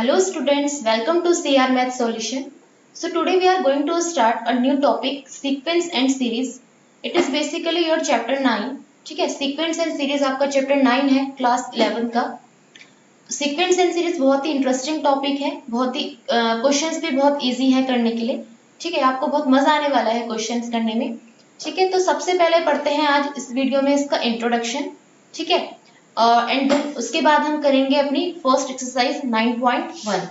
Hello students, welcome to CR Math Solution. So today we are going to start a new topic, sequence and series. It is basically your chapter 9. ठीक है, sequence and series आपका chapter 9 है class 11 का. Sequence and series बहुत ही interesting topic है, बहुत ही questions भी बहुत इजी है करने के लिए. ठीक है, आपको बहुत मजा आने वाला है क्वेश्चंस करने में. ठीक है, तो सबसे पहले पढ़ते हैं आज इस वीडियो में इसका इंट्रोडक्शन. ठीक है, एंड उसके बाद हम करेंगे अपनी first exercise 9.1.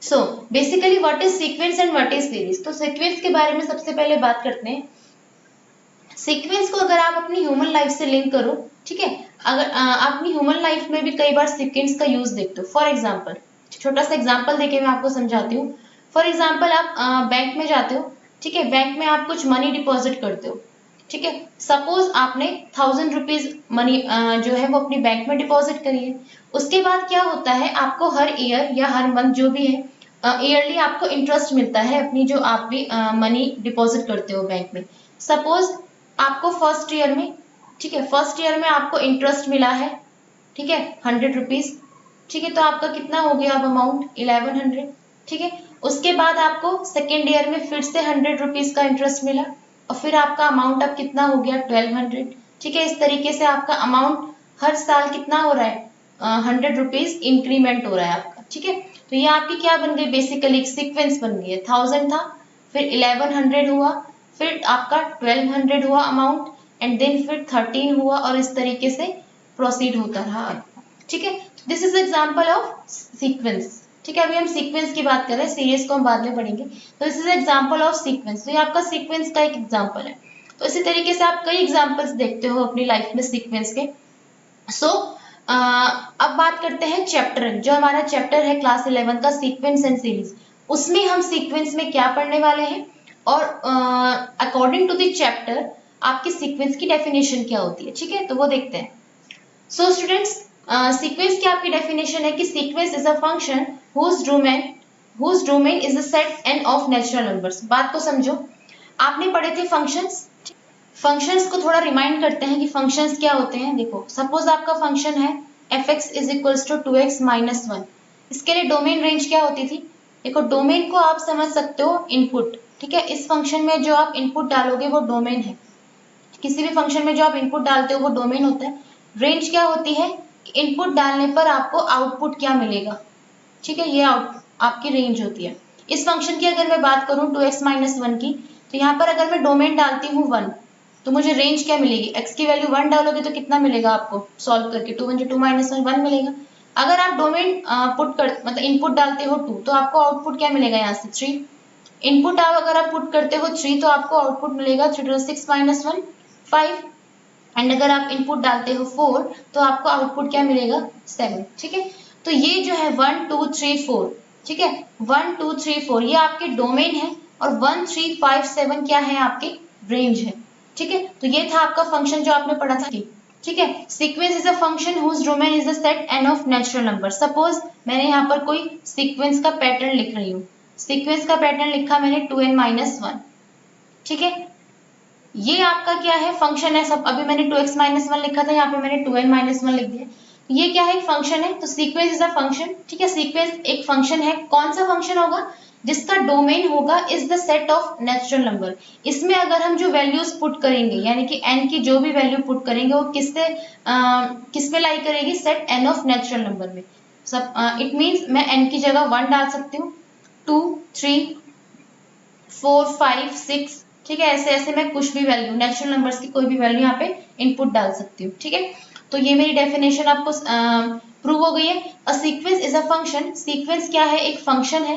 So basically what is sequence and what is series. तो सीक्वेंस के बारे में सबसे पहले बात करते हैं. सीक्वेंस को अगर आप अपनी ह्यूमन लाइफ से लिंक करो, ठीक है, अगर आप अपनी ह्यूमन लाइफ में भी कई बार सीक्वेंस का यूज देखते हो. फॉर एग्जाम्पल, छोटा सा एग्जाम्पल देके मैं आपको समझाती हूँ. फॉर एग्जाम्पल आप बैंक में जाते हो. ठीक है, बैंक में आप कुछ मनी डिपॉजिट करते हो. ठीक है, सपोज आपने 1000 रुपीज मनी जो है वो अपनी बैंक में डिपॉजिट करी है. उसके बाद क्या होता है, आपको हर ईयर या हर मंथ जो भी है ईयरली आपको इंटरेस्ट मिलता है अपनी जो आप भी मनी डिपॉजिट करते हो बैंक में. सपोज आपको फर्स्ट ईयर में, ठीक है, फर्स्ट ईयर में आपको इंटरेस्ट मिला है, ठीक है, 100 रुपीज. ठीक है, तो आपका कितना हो गया अब अमाउंट 1100. ठीक है, उसके बाद आपको सेकेंड ईयर में फिर से 100 रुपीज का इंटरेस्ट मिला और फिर आपका अमाउंट अब कितना हो गया 1200. ठीक है, इस तरीके से आपका अमाउंट हर साल कितना हो रहा है 100 रुपीज इंक्रीमेंट हो रहा है आपका. ठीक है, तो ये आपकी क्या बन गई, बेसिकली एक सीक्वेंस बन गई है. 1000 था, फिर 1100 हुआ, फिर आपका 1200 हुआ अमाउंट, एंड देन फिर 13 हुआ और इस तरीके से प्रोसीड होता रहा. ठीक है, this is example of sequence. ठीक है, अभी हम सीक्वेंस की बात कर रहे हैं, सीरीज को हम बाद में पढ़ेंगे. तो this is example of sequence. तो ये आपका सीक्वेंस का एक एग्जांपल है. तो इसी तरीके से आप कई एग्जांपल्स देखते हो अपनी लाइफ में सीक्वेंस के. सो अब बात करते हैं चैप्टर, जो हमारा चैप्टर है क्लास 11 का, सीक्वेंस एंड सीरीज. उसमें हम सीक्वेंस में क्या पढ़ने वाले हैं और अकॉर्डिंग टू द चैप्टर आपकी सीक्वेंस की डेफिनेशन क्या होती है. ठीक है, तो वो देखते हैं. सो स्टूडेंट्स, सीक्वेंस की आपकी डेफिनेशन है कि sequence is a function whose domain is the set n of natural numbers. बात को समझो, आपने पढ़े थे फंक्शंस. फंक्शंस को थोड़ा रिमाइंड करते हैं कि फंक्शंस क्या होते हैं. देखो, सपोज आपका फंक्शन है fx is equals to 2x minus 1. इसके लिए डोमेन रेंज क्या होती थी. देखो, डोमेन को आप समझ सकते हो इनपुट. ठीक है, इस फंक्शन में जो आप इनपुट डालोगे वो डोमेन है. किसी भी फंक्शन में जो आप इनपुट डालते हो वो डोमेन होता है. रेंज क्या होती है, इनपुट डालने पर आपको आउटपुट क्या मिलेगा. ठीक है, ये आपकी रेंज होती है. इस फंक्शन की अगर मैं बात करूं 2x माइनस 1 की, तो यहाँ पर अगर मैं डोमेन डालती हूँ 1, तो मुझे रेंज क्या मिलेगी, x की वैल्यू 1 डालोगे तो कितना मिलेगा आपको सॉल्व करके, 2 × 2 माइनस 1 मिलेगा. अगर आप डोमेन मतलब इनपुट डालते हो 2, तो आपको आउटपुट क्या मिलेगा यहाँ से 3. इनपुट अगर आप पुट करते हो 3, तो आपको आउटपुट मिलेगा 3 × 6 माइनस 1 5. एंड अगर आप इनपुट डालते हो 4, तो आपको आउटपुट क्या मिलेगा 7. ठीक है, तो ये जो है 1 2 3 4, ठीक है, 1 2 3 4 ये आपके डोमेन है, और 1 3 5 7 क्या है आपके रेंज है. ठीक है, तो ये था आपका फंक्शन जो आपने पढ़ा था. ठीक है, sequence is a function whose domain is the set n of natural number. Suppose मैंने यहाँ पर कोई सीक्वेंस का पैटर्न लिख रही हूँ. सीक्वेंस का पैटर्न लिखा मैंने 2n माइनस 1. ठीक है, ये आपका क्या है, फंक्शन है. सब अभी मैंने 2x माइनस 1 लिखा था, यहाँ पे मैंने 2n माइनस 1 लिख दिया. ये क्या है, एक फंक्शन है. तो सीक्वेंस इज अ फंक्शन. ठीक है, सीक्वेंस एक फंक्शन है. कौन सा फंक्शन होगा, जिसका डोमेन होगा is the set of natural number. इसमें अगर हम जो वैल्यूज पुट करेंगे, यानी कि n की जो भी वैल्यू पुट करेंगे वो किस में लाई करेगी, set n of natural number में. सब इट मीन्स मैं n की जगह 1 डाल सकती हूँ, 2 3 4 5 6. ठीक है, ऐसे ऐसे मैं कुछ भी वैल्यू, नेचुरल नंबर्स की कोई भी वैल्यू यहाँ पे इनपुट डाल सकती हूँ. ठीक है, तो ये मेरी डेफिनेशन आपको प्रूव हो गई है. A sequence is a function. Sequence क्या है, एक फंक्शन है.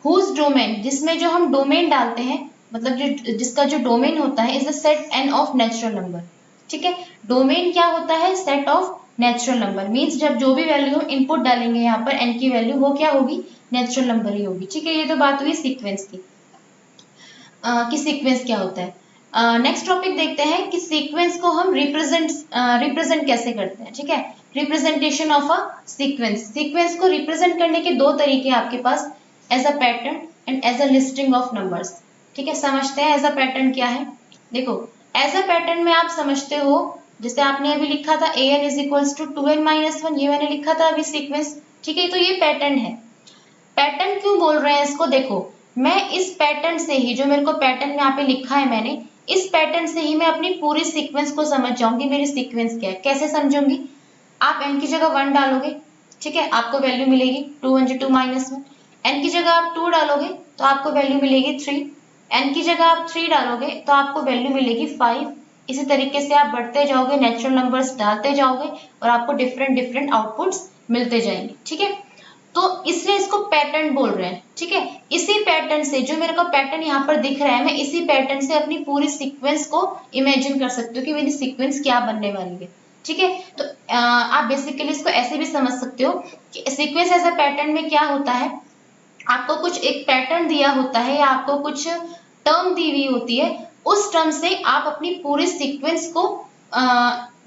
हुज डोमेन, जिसमें जो हम डोमेन डालते हैं, मतलब जो जिसका जो डोमेन होता है, is the set n of natural number. ठीक है, डोमेन क्या होता है, set of natural number. Means जब जो भी वैल्यू हम इनपुट डालेंगे यहाँ पर n की वैल्यू, वो क्या होगी, नेचुरल नंबर ही होगी. ठीक है, ये तो बात हुई सीक्वेंस की. कि सीक्वेंस क्या होता है. नेक्स्ट टॉपिक देखते हैं कि सीक्वेंस को हम रिप्रेजेंट कैसे करते हैं. ठीक है, representation of a sequence. Sequence को रिप्रेजेंट करने के दो तरीके आपके पास, as a pattern and as a listing of numbers. ठीक है, समझते हैं एज अ पैटर्न क्या है. देखो, एज अ पैटर्न में आप समझते हो, जैसे आपने अभी लिखा था an is equals to 2n minus 1, ये मैंने लिखा था अभी सीक्वेंस. ठीक है, तो ये पैटर्न है। पैटर्न क्यों बोल रहे हैं इसको, देखो मैं इस पैटर्न से ही, जो मेरे को पैटर्न यहाँ पे लिखा है मैंने, इस पैटर्न से ही मैं अपनी पूरी सीक्वेंस को समझ जाऊंगी मेरी सीक्वेंस क्या है। कैसे समझूंगी, आप n की जगह 1 डालोगे, ठीक है, आपको वैल्यू मिलेगी 2 × 2 - 1। n की जगह आप 2 डालोगे तो आपको वैल्यू मिलेगी 3। n की जगह आप 3 डालोगे तो आपको वैल्यू मिलेगी 5। इसी तरीके से आप बढ़ते जाओगे, नेचुरल नंबर्स डालते जाओगे और आपको डिफरेंट डिफरेंट आउटपुट्स मिलते जाएंगे। ठीक है, तो इसलिए इसको पैटर्न बोल रहे हैं। ठीक है, इसी पैटर्न से, जो मेरे को पैटर्न यहाँ पर दिख रहा है, मैं इसी पैटर्न से अपनी पूरी सीक्वेंस को इमेजिन कर सकती हूँ कि मेरी सीक्वेंस क्या बनने वाली है। ठीक है, तो आप बेसिकली इसको ऐसे भी समझ सकते हो कि सीक्वेंस एज अ पैटर्न में क्या होता है, आपको कुछ एक पैटर्न दिया होता है या आपको कुछ टर्म दी हुई होती है, उस टर्म से आप अपनी पूरी सीक्वेंस को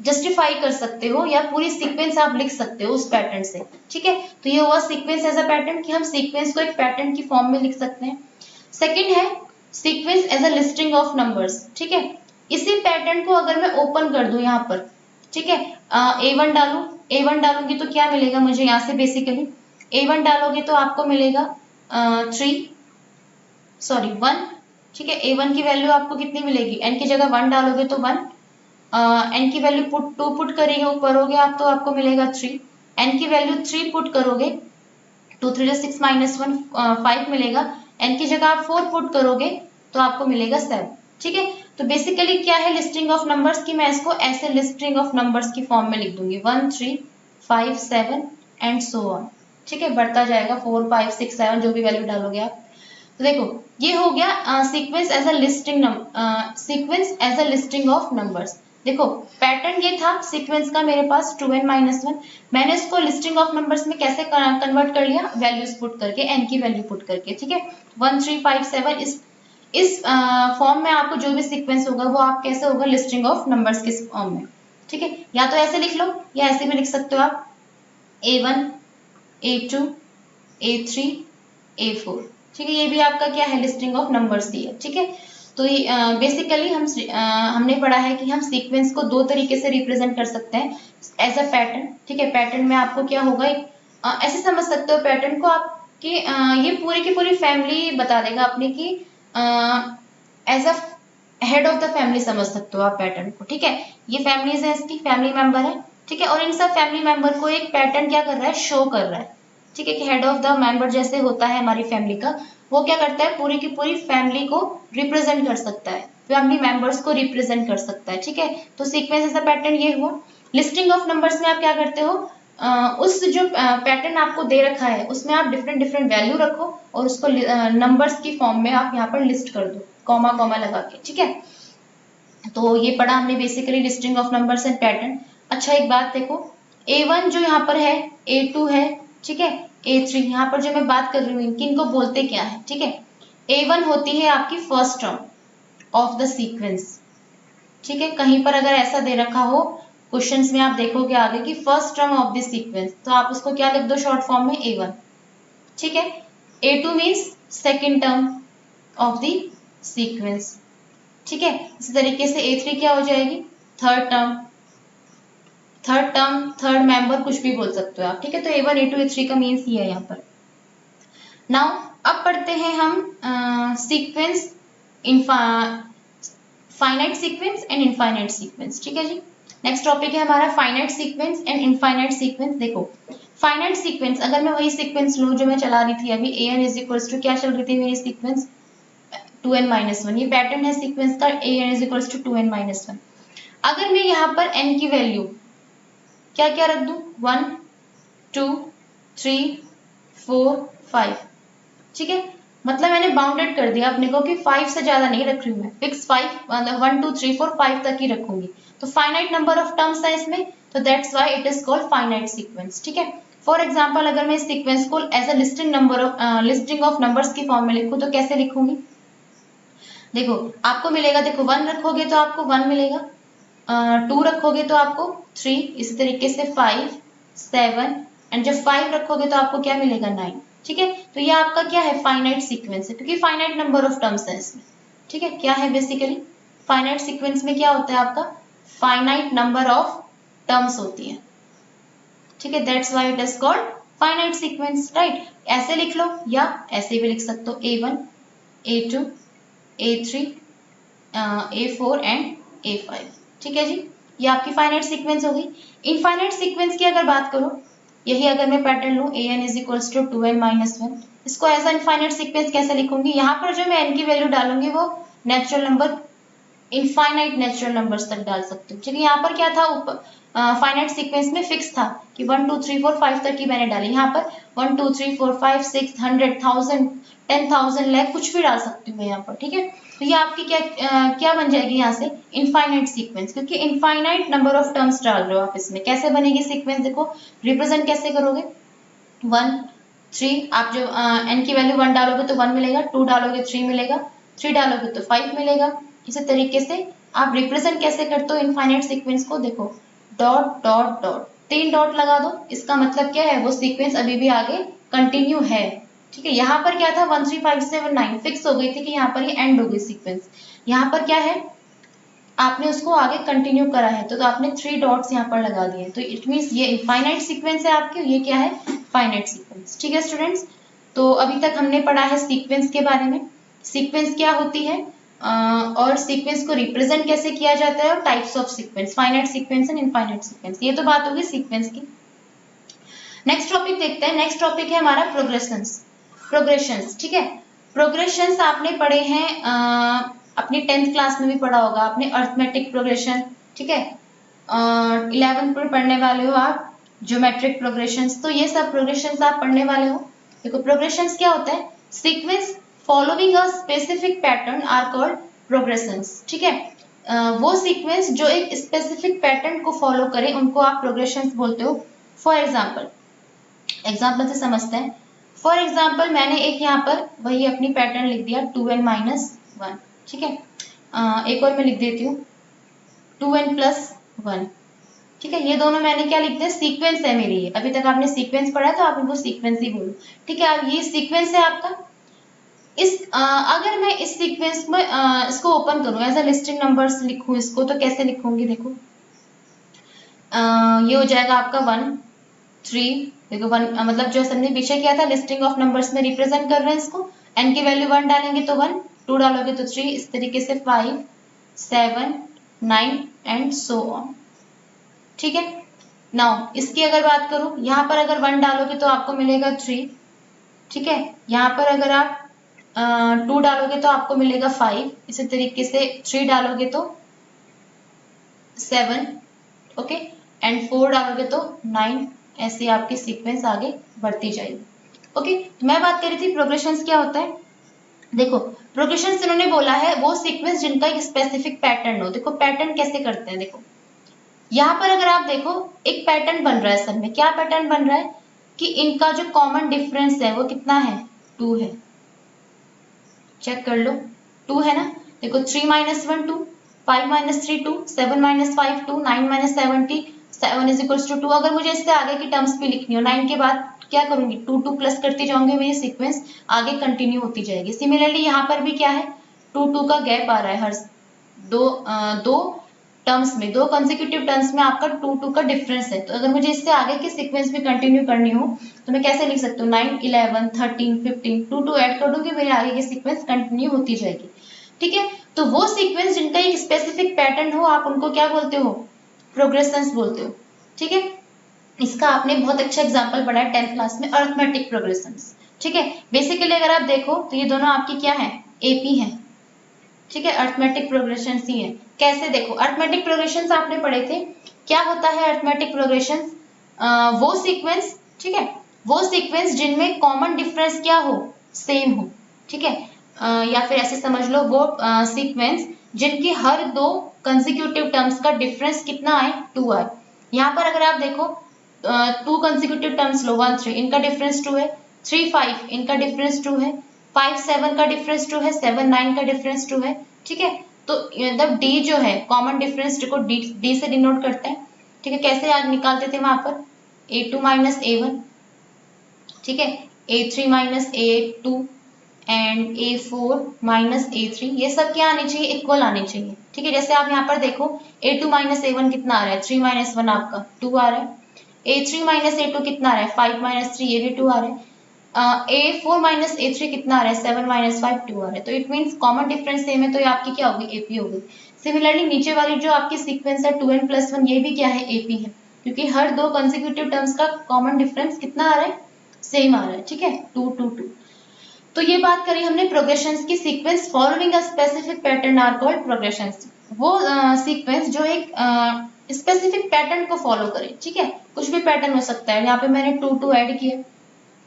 जस्टिफाई कर सकते हो या पूरी सीक्वेंस आप लिख सकते हो उस पैटर्न से। ठीक है, तो ये हुआ सीक्वेंस एज अ पैटर्न कि हम सीक्वेंस को एक पैटर्न की फॉर्म में लिख सकते हैं। सेकंड है sequence as a listing of numbers. ठीक है, इसी पैटर्न को अगर मैं ओपन कर दूं यहाँ पर, ठीक है, A1 डालूं, A1 डालूंगी तो क्या मिलेगा मुझे यहाँ से, बेसिकली A1 डालोगे तो आपको मिलेगा 1। ठीक है, A1 की वैल्यू आपको कितनी मिलेगी, n की जगह 1 डालोगे तो 1, n की वैल्यू 2 पुट करोगे आप तो आपको मिलेगा 3। n की वैल्यू 3 पुट करोगे, 2 3 6 -1 5 मिलेगा। n की जगह आप 4 पुट करोगे तो आपको मिलेगा 7। ठीक है, तो बेसिकली क्या है लिस्टिंग ऑफ नंबर्स की, मैं इसको ऐसे लिस्टिंग ऑफ नंबर्स की फॉर्म में लिख दूंगी 1 3 5 7 एंड सो ऑन। ठीक है, बढ़ता जाएगा 4 5 6 7 जो भी वैल्यू डालोगे आप। तो देखो ये हो गया sequence as a listing of numbers. देखो पैटर्न ये था सीक्वेंस का मेरे पास 2n - 1, मैंने इसको लिस्टिंग ऑफ नंबर्स में कैसे कन्वर्ट कर लिया, वैल्यूज पुट करके, n की वैल्यू पुट करके। ठीक है, 1 3 5 7 इस फॉर्म में आपको जो भी सीक्वेंस होगा वो आप कैसे होगा, लिस्टिंग ऑफ नंबर्स के फॉर्म में। ठीक है, या तो ऐसे लिख लो या ऐसे भी लिख सकते हो आप, A1 A2 A3 A4। ठीक है, ये भी आपका क्या है, लिस्टिंग ऑफ नंबर्स दी है। ठीक है, तो ये बेसिकली हमने पढ़ा है कि हम सीक्वेंस को दो तरीके से रिप्रेजेंट कर सकते हैं एज अ पैटर्न। ठीक है, पैटर्न में आपको क्या होगा, ऐसे समझ सकते हो पैटर्न को आप कि ये पूरी की पूरी फैमिली बता देगा अपने की, as a head of the family समझ सकते हो आप पैटर्न को। ठीक है, ये फैमिलीज है, इसकी फैमिली मेंबर है। ठीक है, और इन सब फैमिली मेंबर को एक पैटर्न क्या कर रहा है, शो कर रहा है। ठीक है, कि हेड ऑफ द मेंबर जैसे होता है हमारी फैमिली का, वो क्या करता है, पूरी की पूरी फैमिली को रिप्रेजेंट कर सकता है, फैमिली मेंबर्स को रिप्रेजेंट कर सकता है। ठीक है, तो सीक्वेंस एज अ पैटर्न ये हुआ। लिस्टिंग ऑफ नंबर्स में आप क्या करते हो, उस जो पैटर्न आपको दे रखा है उसमें आप डिफरेंट डिफरेंट वैल्यू रखो और उसको नंबर्स की फॉर्म में आप यहाँ पर लिस्ट कर दो, कॉमा कॉमा लगा के। ठीक है, तो ये पढ़ा हमने basically listing of numbers and pattern. अच्छा एक बात देखो, A1 जो यहाँ पर है, A2 है, ठीक है, A3, यहाँ पर जो मैं बात कर रही हूँ इनको बोलते क्या है। ठीक है, A1 होती है आपकी first term of the sequence. ठीक है, कहीं पर अगर ऐसा दे रखा हो क्वेश्चंस में, आप देखोगे आगे कि first term of the sequence, तो आप उसको क्या लिख दो शॉर्ट फॉर्म में, A1। ठीक है, A2 means second term of the sequence. ठीक है, इसी तरीके से A3 क्या हो जाएगी, थर्ड टर्म, थर्ड मेंबर, कुछ भी बोल सकते हो आप। ठीक है, तो A1 A2 A3 का मीन्स ये है यहाँ पर। नाउ अब पढ़ते हैं हम sequence, finite sequence and infinite sequence. ठीक है जी, नेक्स्ट टॉपिक है हमारा finite sequence and infinite sequence. देखो फाइनाइट सीक्वेंस, अगर मैं वही सीक्वेंस लूँ जो मैं चला रही थी अभी, an इज इक्वल्स टू, क्या चल रही थी मेरी सीक्वेंस, 2n - 1, ये पैटर्न है सीक्वेंस का, an is equals to 2n - 1। अगर मैं यहाँ पर n की वैल्यू क्या क्या रख दूं, 1 2 3 4 5। ठीक है, मतलब मैंने बाउंडेड कर दिया अपने को कि 5 से ज्यादा नहीं रख रही हूँ मैं, फिक्स 5, मतलब 1 2 3 4 5 तक ही रखूंगी। तो फाइनाइट नंबर ऑफ टर्म्स है इसमें, तो that's why it is called finite sequence. ठीक है, फॉर एग्जाम्पल अगर मैं इस सीक्वेंस को as a listing of numbers की फॉर्म में लिखूं तो कैसे लिखूंगी, देखो आपको मिलेगा, देखो 1 रखोगे तो आपको 1 मिलेगा, 2 रखोगे तो आपको 3, इसी तरीके से 5 7, एंड जब 5 रखोगे तो आपको क्या मिलेगा, 9। ठीक है, तो ये आपका क्या है, फाइनाइट सीक्वेंस है, क्योंकि फाइनाइट नंबर ऑफ टर्म्स है इसमें। ठीक है, क्या है बेसिकली फाइनाइट सीक्वेंस में क्या होता है आपका, फाइनाइट नंबर ऑफ टर्म्स होती है। ठीक है, that's why it is called finite sequence, right. ऐसे लिख लो या ऐसे भी लिख सकते हो, A1, A2, A3, A4 and A5, ठीक है जी। ये आपकी फाइनाइट सीक्वेंस होगी। इनफाइनाइट सीक्वेंस की अगर बात करो, यही अगर मैं पैटर्न लूँ an is equals to 2n-1, इसको एज इनफाइनाइट सीक्वेंस कैसे लिखूंगी, यहाँ पर जो मैं n की वैल्यू डालूंगी वो natural number, infinite natural numbers तक डाल सकते हो, क्योंकि यहाँ पर क्या था, फाइनाइट सीक्वेंस में फिक्स था कि 1 2 3 4 5 तक की मैंने डाली। यहाँ पर 1 2 3 4 5 6 100 1000 10,000 लाख कुछ भी डाल सकती हूँ मैं यहाँ पर, ठीक है। तो ये आपकी क्या बन जाएगी यहाँ से, इनफाइनाइट सीक्वेंस, क्योंकि इनफाइनाइट नंबर ऑफ टर्म्स डाल रहे हो आप इसमें। कैसे बनेगी सीक्वेंस, देखो रिप्रेजेंट कैसे करोगे, 1 3, आप जो n की वैल्यू 1 डालोगे तो 1 मिलेगा, 2 डालोगे 3 मिलेगा, 3 डालोगे तो 5 मिलेगा। इसी तरीके से आप रिप्रेजेंट कैसे करते हो इनफाइनाइट सीक्वेंस को, देखो डॉट डॉट डॉट, 3 डॉट लगा दो, इसका मतलब क्या है, वो सीक्वेंस अभी भी आगे कंटिन्यू है, ठीक है। यहाँ पर क्या था, 1 3 5 7 9 फिक्स हो गई थी कि यहाँ पर ये एंड हो गई सीक्वेंस। यहाँ पर क्या है, आपने उसको आगे कंटिन्यू करा है, तो आपने 3 डॉट्स यहाँ पर लगा दिए, तो इट मीन्स ये इनफाइनाइट सीक्वेंस है आपके, ये क्या है, फाइनाइट सीक्वेंस, ठीक है स्टूडेंट्स। तो अभी तक हमने पढ़ा है सीक्वेंस के बारे में, सीक्वेंस क्या होती है और सीक्वेंस को रिप्रेजेंट कैसे किया जाता है, और types of sequence, finite sequence and infinite sequence. ये तो बात होगी सीक्वेंस की। नेक्स्ट टॉपिक देखते हैं। नेक्स्ट टॉपिक है हमारा प्रोग्रेशंस, ठीक है। प्रोग्रेशंस आपने पढ़े हैं अपनी 10th क्लास में भी पढ़ा होगा आपने, अर्थमेटिक प्रोग्रेशन, ठीक है। 11th में पढ़ने वाले हो आप ज्योमेट्रिक प्रोग्रेशंस, तो ये सब प्रोग्रेशंस आप पढ़ने वाले हो। देखो प्रोग्रेशंस क्या होता है, sequence following a specific pattern are called progressions, ठीक है। वो सीक्वेंस जो एक स्पेसिफिक पैटर्न को फॉलो करे उनको आप प्रोग्रेशंस बोलते हो। फॉर एग्जाम्पल से समझते हैं। फॉर एग्जाम्पल मैंने एक यहाँ पर वही अपनी पैटर्न लिख दिया 2n-1, ठीक है। एक और मैं लिख देती हूँ 2n+1, ठीक है। ये दोनों मैंने क्या लिख दिया, सीक्वेंस है मेरी, अभी तक आपने सीक्वेंस पढ़ा है तो आप इनको सीक्वेंस ही बोलो, ठीक है। अब ये सीक्वेंस है आपका। अगर मैं इस सीक्वेंस में इसको ओपन करूँ एज अ लिस्टिंग नंबर्स लिखूँ इसको, तो कैसे लिखूंगी, देखो ये हो जाएगा आपका 1 3, देखो 1 मतलब जो हमने पीछे किया था लिस्टिंग ऑफ नंबर्स में रिप्रेजेंट कर रहे हैं इसको, n की वैल्यू 1 डालेंगे तो 1, 2 डालोगे तो 3, इस तरीके से 5 7 9 एंड सो ऑन, ठीक है। नाउ इसकी अगर बात करूं, यहाँ पर अगर 1 डालोगे तो आपको मिलेगा 3, ठीक है। यहाँ पर अगर आप 2 डालोगे तो आपको मिलेगा 5, इसी तरीके से 3 डालोगे तो 7, ओके, एंड 4 डालोगे तो 9, ऐसे आपकी सीक्वेंस आगे बढ़ती जाएगी, ओके। तो मैं बात कर रही थी प्रोग्रेशंस क्या होता है। देखो प्रोग्रेशंस इन्होंने बोला है वो सीक्वेंस जिनका एक स्पेसिफिक पैटर्न हो। देखो पैटर्न कैसे करते हैं, देखो यहाँ पर अगर आप देखो एक पैटर्न बन रहा है सब में, क्या पैटर्न बन रहा है कि इनका जो कॉमन डिफरेंस है वो कितना है, 2 है, चेक कर लो 2 है ना। देखो 3-1 2, 5-3 2, 7-5 2, 9-7 इज इक्वल्स टू 2। अगर मुझे इससे आगे की टर्म्स भी लिखनी हो, 9 के बाद क्या करूंगी, 2 प्लस करती जाऊंगी, मेरी सीक्वेंस आगे कंटिन्यू होती जाएगी। सिमिलरली यहाँ पर भी क्या है, 2 का गैप आ रहा है हर दो टर्म्स में, 2 कंसेक्यूटिव टर्म्स में आपका 2 का डिफरेंस है। तो अगर मुझे इससे आगे की सीक्वेंस भी कंटिन्यू करनी हो तो मैं कैसे लिख सकती हूँ, 9 11 13 15, 2 ऐड कर दूंगी, मेरे आगे की सीक्वेंस कंटिन्यू होती जाएगी, ठीक है। तो वो सीक्वेंस जिनका एक स्पेसिफिक पैटर्न हो आप उनको क्या बोलते हो, प्रोग्रेशंस बोलते हो, ठीक है। इसका आपने बहुत अच्छा एग्जांपल पढ़ा है 10th क्लास में, अरिथमेटिक प्रोग्रेशंस, ठीक है। बेसिकली अगर आप देखो तो ये दोनों आपकी क्या है, एपी है, ठीक है, अरिथमेटिक प्रोग्रेशंस ही है। कैसे, देखो अरिथमेटिक प्रोग्रेशंस आपने पढ़े थे, क्या होता है अरिथमेटिक प्रोग्रेशंस, वो सीक्वेंस, ठीक है, वो सीक्वेंस जिनमें कॉमन डिफरेंस क्या हो, सेम हो, ठीक है। या फिर ऐसे समझ लो वो सीक्वेंस जिनकी हर 2 कंसेक्यूटिव टर्म्स का डिफरेंस कितना आए, 2 आए। यहाँ पर अगर आप देखो 2 कंसेक्यूटिव टर्म्स लो, 1 3 इनका डिफरेंस 2 है, 3 5 इनका डिफरेंस 2 है, 5 7 का डिफरेंस 2 है, 7 9 का डिफरेंस 2 है, ठीक है। तो मतलब डी जो है कॉमन डिफरेंस को डी से डिनोट करते हैं, ठीक है। कैसे आज निकालते थे वहां पर, A2 - A1, ठीक है, A3 - A2 and A4 - A3, ये सब क्या आने चाहिए, इक्वल आने चाहिए, ठीक है। जैसे आप यहाँ पर देखो A2 - A1 कितना आ रहा है, 3 - 1 आपका 2 आ रहा है, A3 माइनस A2 कितना आ रहा है 5 माइनस 3, ये भी 2 आ रहा है। A4 माइनस A3 कितना आ रहा है 7 माइनस 5 2 आ रहा है। तो it means common difference same है, तो ये आपकी क्या होगी AP होगी। सिमिलरली नीचे वाली जो आपकी सीक्वेंस है 2n+1, ये भी क्या है AP है, क्योंकि हर दो कंसेक्यूटिव टर्म्स का कॉमन डिफरेंस कितना आ रहा है सेम आ रहा है, ठीक है 2 2 2। तो ये बात करी हमने प्रोग्रेशंस की। Sequence following a specific pattern are called progressions. वो सीक्वेंस जो एक स्पेसिफिक पैटर्न को फॉलो करे, ठीक है, कुछ भी पैटर्न हो सकता है। यहाँ पे मैंने 2 2 ऐड किया,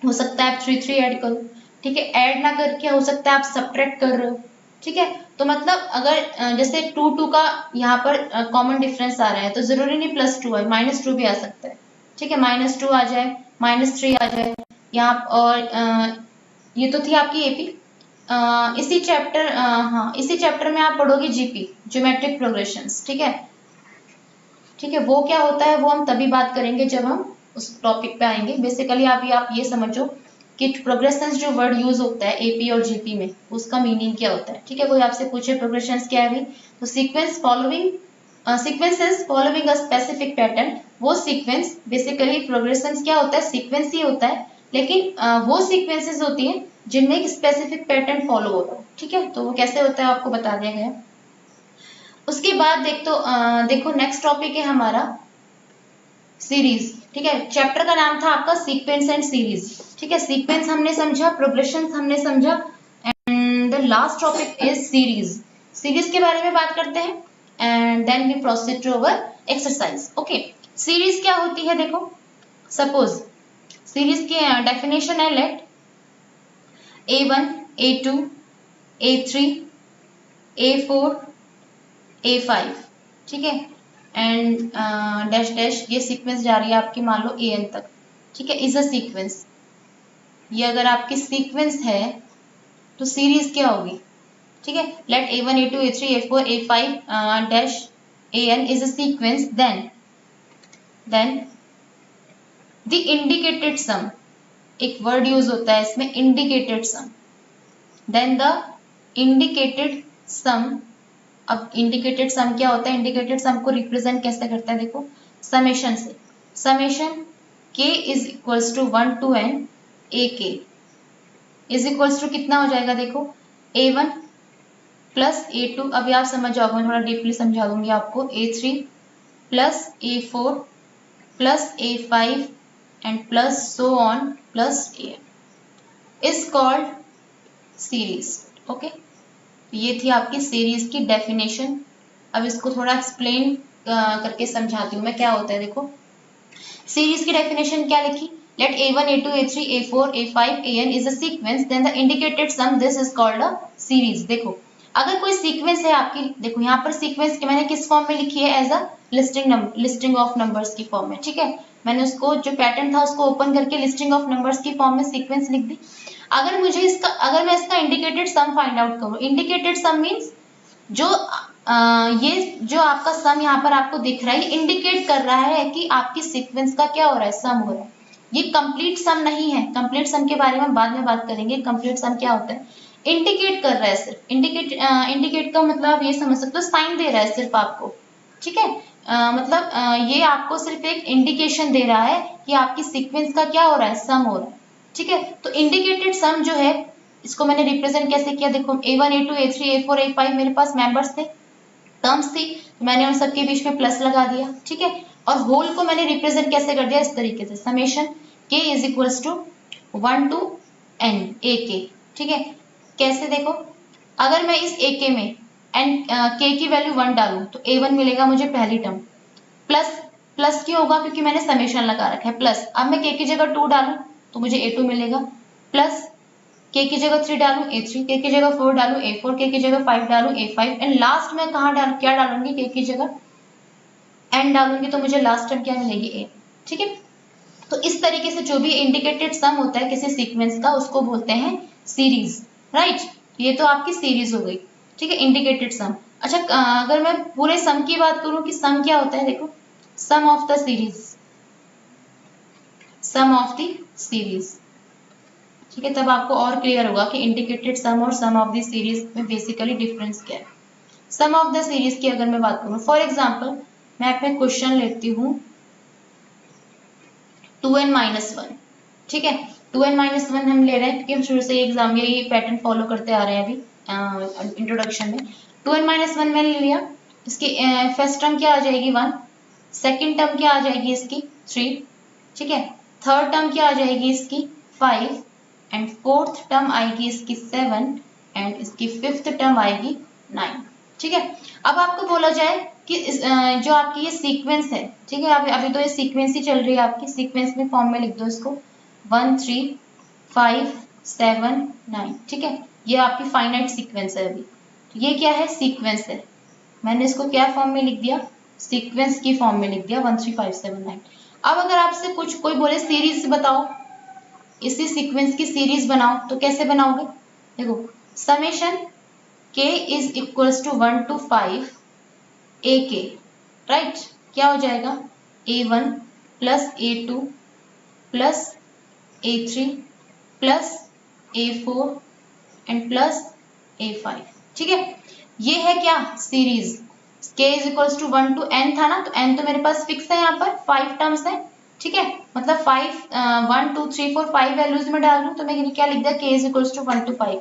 हो सकता है आप 3 3 ऐड करो, ठीक है। ऐड ना करके हो सकता है आप सब्ट्रैक्ट कर रहे हो, ठीक है। तो मतलब अगर जैसे 2 2 का यहाँ पर कॉमन डिफरेंस आ रहा है, तो जरूरी नहीं +2 है, -2 भी आ सकता है, ठीक है। -2 आ जाए, -3 आ जाए यहाँ। और ये तो थी आपकी एपी। इसी चैप्टर हाँ, इसी चैप्टर में आप पढ़ोगे जीपी, ज्योमेट्रिक प्रोग्रेशंस, ठीक है, ठीक है। वो क्या होता है वो हम तभी बात करेंगे जब हम उस टॉपिक पे आएंगे। बेसिकली आप ये समझो कि प्रोग्रेशंस जो वर्ड यूज होता है एपी और जीपी में, उसका मीनिंग क्या होता है, ठीक है। कोई आपसे पूछे प्रोग्रेशंस क्या है भी, तो sequence following sequences following a specific pattern, वो सीक्वेंस बेसिकली प्रोग्रेशंस क्या होता है सीक्वेंस ही होता है, लेकिन वो सीक्वेंसेस होती हैं जिनमें एक स्पेसिफिक पैटर्न फॉलो होता है, ठीक है। तो वो कैसे होता है आपको बता दिया गया। उसके बाद देखो नेक्स्ट टॉपिक है हमारा सीरीज, ठीक है। चैप्टर का नाम था आपका सीक्वेंस एंड सीरीज, ठीक है। सीक्वेंस हमने समझा, प्रोग्रेशन हमने समझा, and the last topic is series. Series के बारे में बात करते हैं and then we proceed to our exercise. Okay, series क्या होती है देखो। सपोज सीरीज की डेफिनेशन है, let A1 A2 A3 A4 A5, ठीक है, एंड डैश डैश, ये सीक्वेंस जा रही है आपकी मान लो AN तक, ठीक है, इज अ सीक्वेंस। ये अगर आपकी सीक्वेंस है तो सीरीज क्या होगी, ठीक है। Let A1 A2 A3 A4 A5 dash AN is a sequence, then the indicated sum, एक वर्ड यूज होता है इसमें indicated sum, then the indicated sum. अब इंडिकेटेड सम क्या होता है, इंडिकेटेड सम को रिप्रेजेंट कैसे करता है देखो, समेशन से। Summation k is equals to 1 to n ak is equals to कितना हो जाएगा देखो, A1 प्लस A2, अभी आप समझ जाओगे, मैं थोड़ा डीपली समझा दूंगी आपको, A3 plus A4 plus A5 and plus so on plus AN is called series. Okay, ये थी आपकी सीरीज की डेफिनेशन। अब इसको थोड़ा एक्सप्लेन करके समझाती हूँ मैं क्या होता है देखो। सीरीज की डेफिनेशन क्या लिखी, let A1 A2 A3 A4 A5 AN is a sequence, then the indicated sum this is called a series. देखो अगर कोई सीक्वेंस है आपकी, देखो यहाँ पर सीक्वेंस मैंने किस फॉर्म में लिखी है, as a listing of numbers की फॉर्म में, ठीक है। मैंने उसको जो पैटर्न था उसको ओपन करके लिस्टिंग ऑफ नंबर्स की फॉर्म में सीक्वेंस लिख दी। अगर मैं इसका इंडिकेटेड सम फाइंड आउट करूँ, इंडिकेटेड सम मीन्स जो ये जो आपका सम यहाँ पर आपको दिख रहा है, ये इंडिकेट कर रहा है कि आपकी सीक्वेंस का क्या हो रहा है, सम हो रहा है। ये कंप्लीट सम नहीं है, कंप्लीट सम के बारे में बाद में बात करेंगे। कंप्लीट सम क्या होता है, इंडिकेट कर रहा है सिर्फ, इंडिकेट का मतलब आप ये समझ सकते हो, साइन दे रहा है सिर्फ आपको, ठीक है। ये आपको सिर्फ एक इंडिकेशन दे रहा है कि आपकी सीक्वेंस का क्या हो रहा है, सम हो रहा है, ठीक है। तो इंडिकेटेड सम जो है, इसको मैंने रिप्रेजेंट कैसे किया देखो, A1 A2 A3 A4 A5 मेरे पास मेंबर्स थे, टर्म्स थी, तो मैंने उन सबके बीच में प्लस लगा दिया, ठीक है। और होल को मैंने रिप्रेजेंट कैसे कर दिया, इस तरीके से, summation k is equals to 1 to n ak, ठीक है। कैसे देखो, अगर मैं इस ak में n k की वैल्यू 1 डालूं तो A1 मिलेगा मुझे पहली टर्म, प्लस क्यों होगा, क्योंकि मैंने समेशन लगा रखा है प्लस। अब मैं k की जगह 2 डालूं तो मुझे A2 मिलेगा, प्लस k की जगह 3 डालूं A3, k की जगह 4 डालूं A4, k की जगह 5 डालूं A5, एंड लास्ट में क्या डालूंगी, k की जगह n डालूंगी तो मुझे लास्ट टर्म क्या मिलेगी, a, ठीक है। तो इस तरीके से जो भी इंडिकेटेड सम होता है किसी सीक्वेंस का, उसको बोलते हैं सीरीज, राइट। ये तो आपकी सीरीज हो गई, ठीक है, इंडिकेटेड सम। अच्छा, अगर मैं पूरे सम की बात करूं कि सम क्या होता है देखो, sum of the series, some of the series, ठीक है। तब आपको और क्लियर होगा कि इंडिकेटेड सम और सम ऑफ द सीरीज में बेसिकली डिफरेंस क्या है। सम ऑफ द सीरीज की अगर मैं बात करूं, फॉर एग्जांपल मैं अपने क्वेश्चन लेती हूं 2n-1, ठीक है। 2n-1 हम ले रहे हैं क्योंकि हम शुरू से एग्जाम में ये पैटर्न फॉलो करते आ रहे हैं अभी इंट्रोडक्शन में। 2n-1 मैंने ले लिया, इसकी फर्स्ट टर्म क्या आ जाएगी 1, सेकेंड टर्म क्या आ जाएगी इसकी 3, ठीक है। थर्ड टर्म क्या आ जाएगी इसकी 5 एंड फोर्थ टर्म आएगी इसकी 7 एंड इसकी फिफ्थ टर्म आएगी 9, ठीक है। अब आपको बोला जाए कि जो आपकी ये सीक्वेंस है, ठीक है, अभी तो ये सीक्वेंस ही चल रही है आपकी, सीक्वेंस में फॉर्म में लिख दो इसको 1 3 5 7 9, ठीक है। ये आपकी फाइनाइट सीक्वेंस है अभी। ये क्या है? सीक्वेंस है। मैंने इसको क्या फॉर्म में लिख दिया? सीक्वेंस की फॉर्म में लिख दिया 1 3 5 7 9। अब अगर आपसे कोई बोले सीरीज बताओ, इसी सीक्वेंस की सीरीज बनाओ, तो कैसे बनाओगे? देखो, summation k is equals to 1 to 5 ak, right. क्या हो जाएगा? a1 plus a2 plus a3 plus a4 and plus a5, ठीक है। ये है क्या? Series. k is equals to 1 to n था ना, तो n तो मेरे पास फिक्स है, यहाँ पर 5 टर्म्स है, ठीक है। मतलब 1 2 3 4 5 वैल्यूज में डाल रहा हूँ, तो मैं क्या लिख दिया? k is equals to 1 to 5।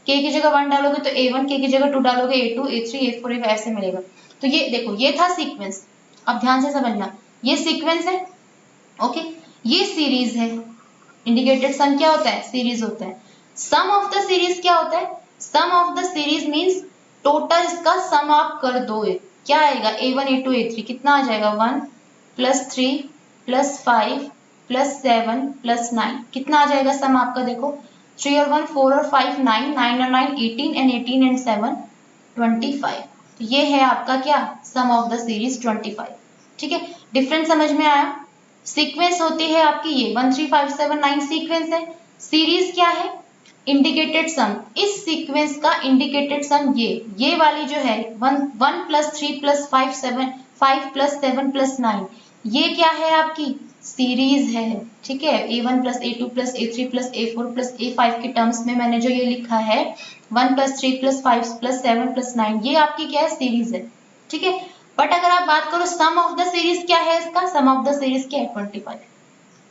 k की जगह 1 डालोगे तो a1, k की जगह 2 डालोगे a2 a3 a4 a5 ऐसे मिलेगा। तो ये देखो, ये था सीक्वेंस। अब ध्यान से समझना, ये सीक्वेंस है, ओके। ये सीरीज है। इंडिकेटेड सम क्या होता है? सीरीज होता है। सम ऑफ द सीरीज क्या होता है? Sum of the series means total इसका सम आप कर दो। क्या आएगा? a1 a2 a3 कितना आ जाएगा? 1 प्लस 3 प्लस 5 प्लस 7 प्लस 9, कितना आ जाएगा सम आपका? देखो, 3 और 1 4 और 5 9, 9 और 9 18 एंड 18 एंड 7 25। तो ये है आपका क्या? सम ऑफ द सीरीज 25, ठीक है। डिफरेंस समझ में आया? सीक्वेंस होती है आपकी ये 1 3 5 7 9 सीक्वेंस है। सीरीज क्या है? इंडिकेटेड सम। इस सीक्वेंस का इंडिकेटेड सम ये वाली जो है 1 प्लस 3 प्लस 5 प्लस 7 प्लस 9, ये क्या है? आपकी सीरीज है, ठीक है। a1 plus a2 plus a3 plus a4 plus a5 के टर्म्स में मैंने जो ये लिखा है 1 प्लस 3 प्लस 5 प्लस 7 प्लस 9, ये आपकी क्या है? सीरीज है, ठीक है। बट अगर आप बात करो सम ऑफ द सीरीज क्या है इसका? सम ऑफ द सीरीज क्या है? 25।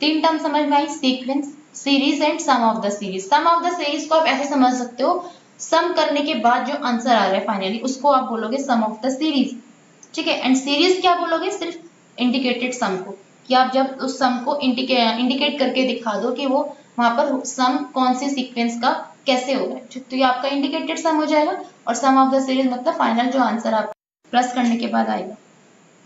तीन टर्म समझ में आई? Sequence, series and sum of the series. Some of the सीरीज को आप ऐसे समझ सकते हो, सम करने के बाद जो आंसर आ रहा है फाइनली उसको आप बोलोगे सम ऑफ द सीरीज, ठीक है। एंड सीरीज क्या बोलोगे? सिर्फ इंडिकेटेड सम को, कि आप जब उस सम को इंडिकेट करके दिखा दो कि वो वहां पर सम कौन सी सीक्वेंस का कैसे होगा, तो ये आपका इंडिकेटेड सम हो जाएगा। और सम ऑफ द सीरीज मतलब फाइनल जो आंसर आप प्लस करने के बाद आएगा,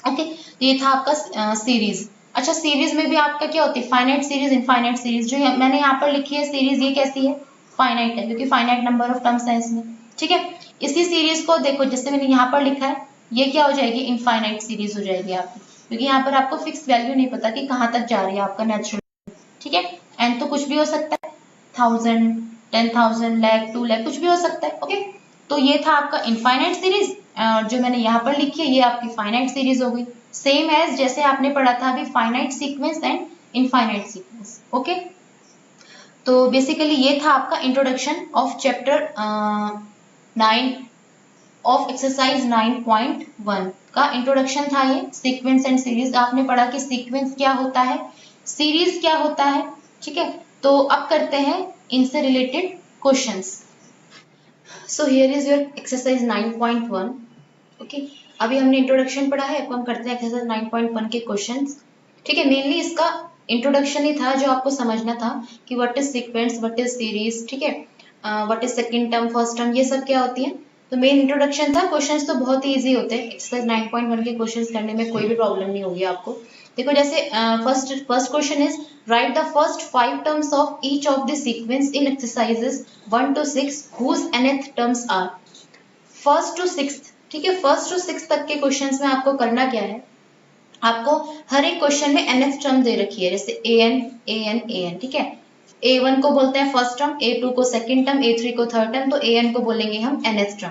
ओके। तो ये था आपका सीरीज। अच्छा, सीरीज में भी आपका क्या होती है? Finite series, infinite series. जो मैंने यहाँ पर लिखी है सीरीज, ये कैसी है? फाइनाइट है, क्योंकि फाइनाइट नंबर ऑफ टर्म्स है इसमें, ठीक है। इसी सीरीज को देखो, जैसे मैंने यहाँ पर लिखा है, ये क्या हो जाएगी? इनफाइनाइट सीरीज हो जाएगी आपकी, क्योंकि यहाँ पर आपको फिक्स वैल्यू नहीं पता कि कहाँ तक जा रही है आपका नेचुरल, ठीक है। एन तो कुछ भी हो सकता है, 1000 10,000 लाख 2 लाख कुछ भी हो सकता है, ओके। तो ये था आपका इनफाइनाइट सीरीज, और जो मैंने यहाँ पर लिखी है ये आपकी फाइनाइट सीरीज हो गई। सेम एज जैसे आपने पढ़ा था अभी finite sequence and infinite sequence, okay. तो बेसिकली ये था आपका introduction of chapter 9 of exercise 9.1 का इंट्रोडक्शन था ये, सीक्वेंस एंड सीरीज। आपने पढ़ा कि सीक्वेंस क्या होता है, सीरीज क्या होता है, ठीक है। तो अब करते हैं इनसे related questions. So here is your exercise 9.1, okay. अभी हमने इंट्रोडक्शन पढ़ा है, अब हम करते हैं एक्सरसाइज 9.1 के क्वेश्चंस, ठीक है। मेनली इसका इंट्रोडक्शन ही था जो आपको समझना था कि what is sequence, what is series, ठीक है, what is second term, first term, ये सब क्या होती है। तो मेन इंट्रोडक्शन था। क्वेश्चंस तो बहुत ही इजी होते हैं, एक्सरसाइज 9.1 के क्वेश्चंस करने में कोई भी प्रॉब्लम नहीं होगी आपको। देखो, जैसे first question is right the first 5 terms of each of the sequence in exercises 1 to 6 whose nth terms are. First to sixth, ठीक है, फर्स्ट टू सिक्स्थ तक के क्वेश्चंस में आपको करना क्या है? आपको हर एक क्वेश्चन में nth टर्म दे रखी है, जैसे an, ठीक है। a1 को बोलते हैं फर्स्ट टर्म, a2 को सेकंड टर्म, a3 को थर्ड टर्म, तो an को बोलेंगे हम nth टर्म।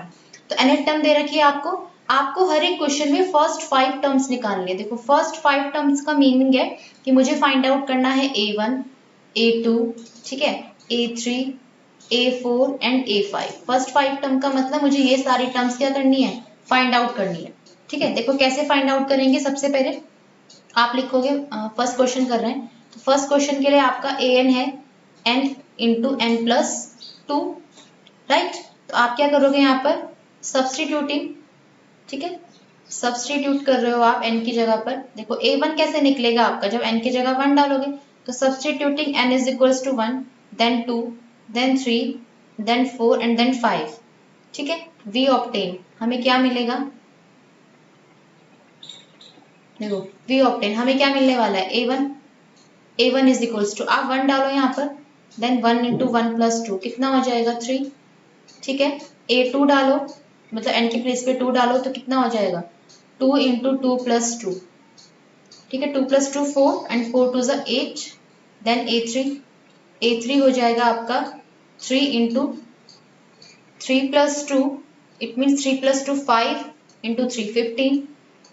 तो nth टर्म दे रखी है आपको हर एक क्वेश्चन में फर्स्ट 5 टर्म्स निकालने हैं। देखो, फर्स्ट 5 टर्म्स का मीनिंग है कि मुझे फाइंड आउट करना है a1, a2, ठीक है, a3, a4 and a5। First 5 term का मतलब मुझे ये सारी टर्म्स क्या करनी है? फाइंड आउट करनी है, ठीक है। देखो कैसे फाइंड आउट करेंगे। सबसे पहले आप लिखोगे, फर्स्ट क्वेश्चन कर रहे हैं, तो फर्स्ट क्वेश्चन के लिए आपका an है n into n plus 2, right. तो आप क्या करोगे यहाँ पर सब्सटीट्यूटिंग, ठीक है, सब्सटीट्यूट कर रहे हो आप n की जगह पर। देखो a1 कैसे निकलेगा आपका, जब n की जगह 1 डालोगे। तो substituting n is equals to 1, then 2, then 3, then 4 and then 5, ठीक है। वी ऑब्टेन, हमें क्या मिलेगा, देखो वी ऑब्टेन हमें क्या मिलने वाला है a1 इज इक्वल्स टू, आप 1 डालो यहाँ पर, देन 1 इंटू 1 प्लस 2 कितना हो जाएगा 3, ठीक है। a2 डालो, मतलब n की प्लेस पे 2 डालो तो कितना हो जाएगा 2 इंटू 2 प्लस 2, ठीक है। 2 प्लस 2 4 एंड 4 टू ज़ 8, देन a3 हो जाएगा आपका 3 into 3 plus 2, it means 3 plus 2 5 into 3 15।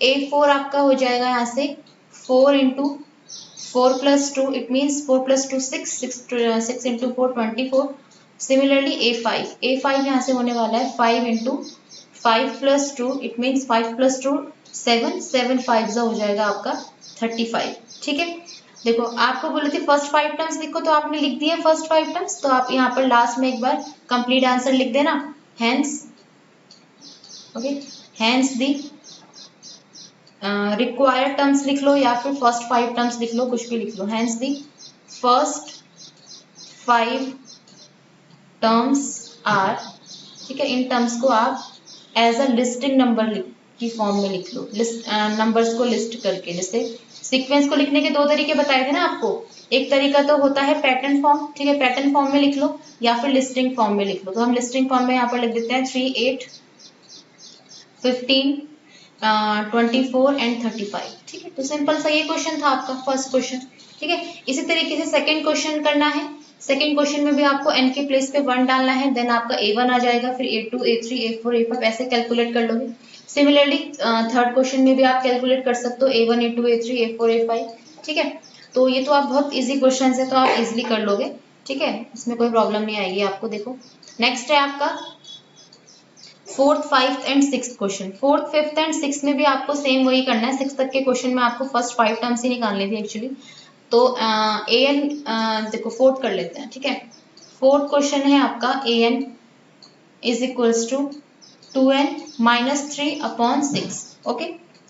a4 आपका हो जाएगा यहाँ से 4 into 4 plus 2, it means 4 plus 2 6 into 4 24। Similarly a5 यहाँ से होने वाला है 5 into 5 plus 2, it means 5 plus 2 7 5 हो जाएगा आपका 35, ठीक है। देखो आपको बोले थे फर्स्ट 5 टर्म्स लिखो, तो आपने लिख दिए फर्स्ट 5 टर्म्स, तो आप यहाँ पर लास्ट में एक बार कंप्लीट आंसर लिख देना, hence, okay, hence the required terms लिख लो या फिर फर्स्ट 5 टर्म्स लिख लो, कुछ भी लिख लो। Hence the first 5 terms are, ठीक है। इन टर्म्स को आप एज अ लिस्टिंग नंबर की फॉर्म में लिख लो, लिस्ट नंबर्स को लिस्ट करके। जैसे सीक्वेंस को लिखने के 2 तरीके बताए थे ना आपको, एक तरीका तो होता है पैटर्न फॉर्म, ठीक है, पैटर्न फॉर्म में लिख लो या फिर लिस्टिंग फॉर्म में लिख लो। तो हम लिस्टिंग फॉर्म में यहाँ पर लिख देते हैं 3 8 15 24 एंड 35, ठीक है। तो सिंपल सा ये क्वेश्चन था आपका फर्स्ट क्वेश्चन, ठीक है। इसी तरीके से सेकंड क्वेश्चन करना है। सेकंड क्वेश्चन में भी आपको n के प्लेस पे 1 डालना है, देन आपका a1 आ जाएगा, फिर a2 a3 a4 a5 ऐसे कैलकुलेट कर लोगे। सिमिलरली थर्ड क्वेश्चन में भी आप कैलकुलेट कर सकते हो a1 a2 a3 a4 a5, ठीक है। तो ये तो आप बहुत इजी क्वेश्चन है, तो आप इजिली कर लोगे, ठीक है, इसमें कोई प्रॉब्लम नहीं आएगी आपको। देखो नेक्स्ट है आपका fourth, 5th and 6th question. 4th, 5th and 6th में भी आपको सेम वही करना है। 6th तक के क्वेश्चन में आपको फर्स्ट 5 टर्म्स ही निकालनी थी एक्चुअली। तो an देखो 4th कर लेते हैं, ठीक है। 4th क्वेश्चन है आपका an is equals to 2n minus 3 upon 6, okay.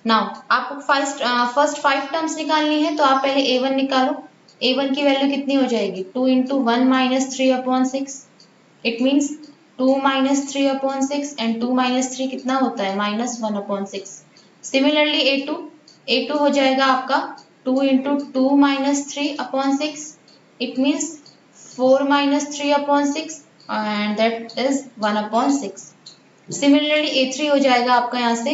Now आपको फर्स्ट 5 टर्म्स निकालनी है, तो आप पहले a1 निकालो। a1 की वैल्यू कितनी हो जाएगी 2 into 1 minus 3 upon 6, it means 2 minus 3 upon 6 and 2 minus 3 कितना होता है माइनस 1 अपॉन 6। सिमिलरली a2 हो जाएगा आपका 2 into 2 minus 3 upon 6, it means 4 minus 3 upon 6 and that is 1 upon 6। Similarly a3 हो जाएगा आपका यहाँ से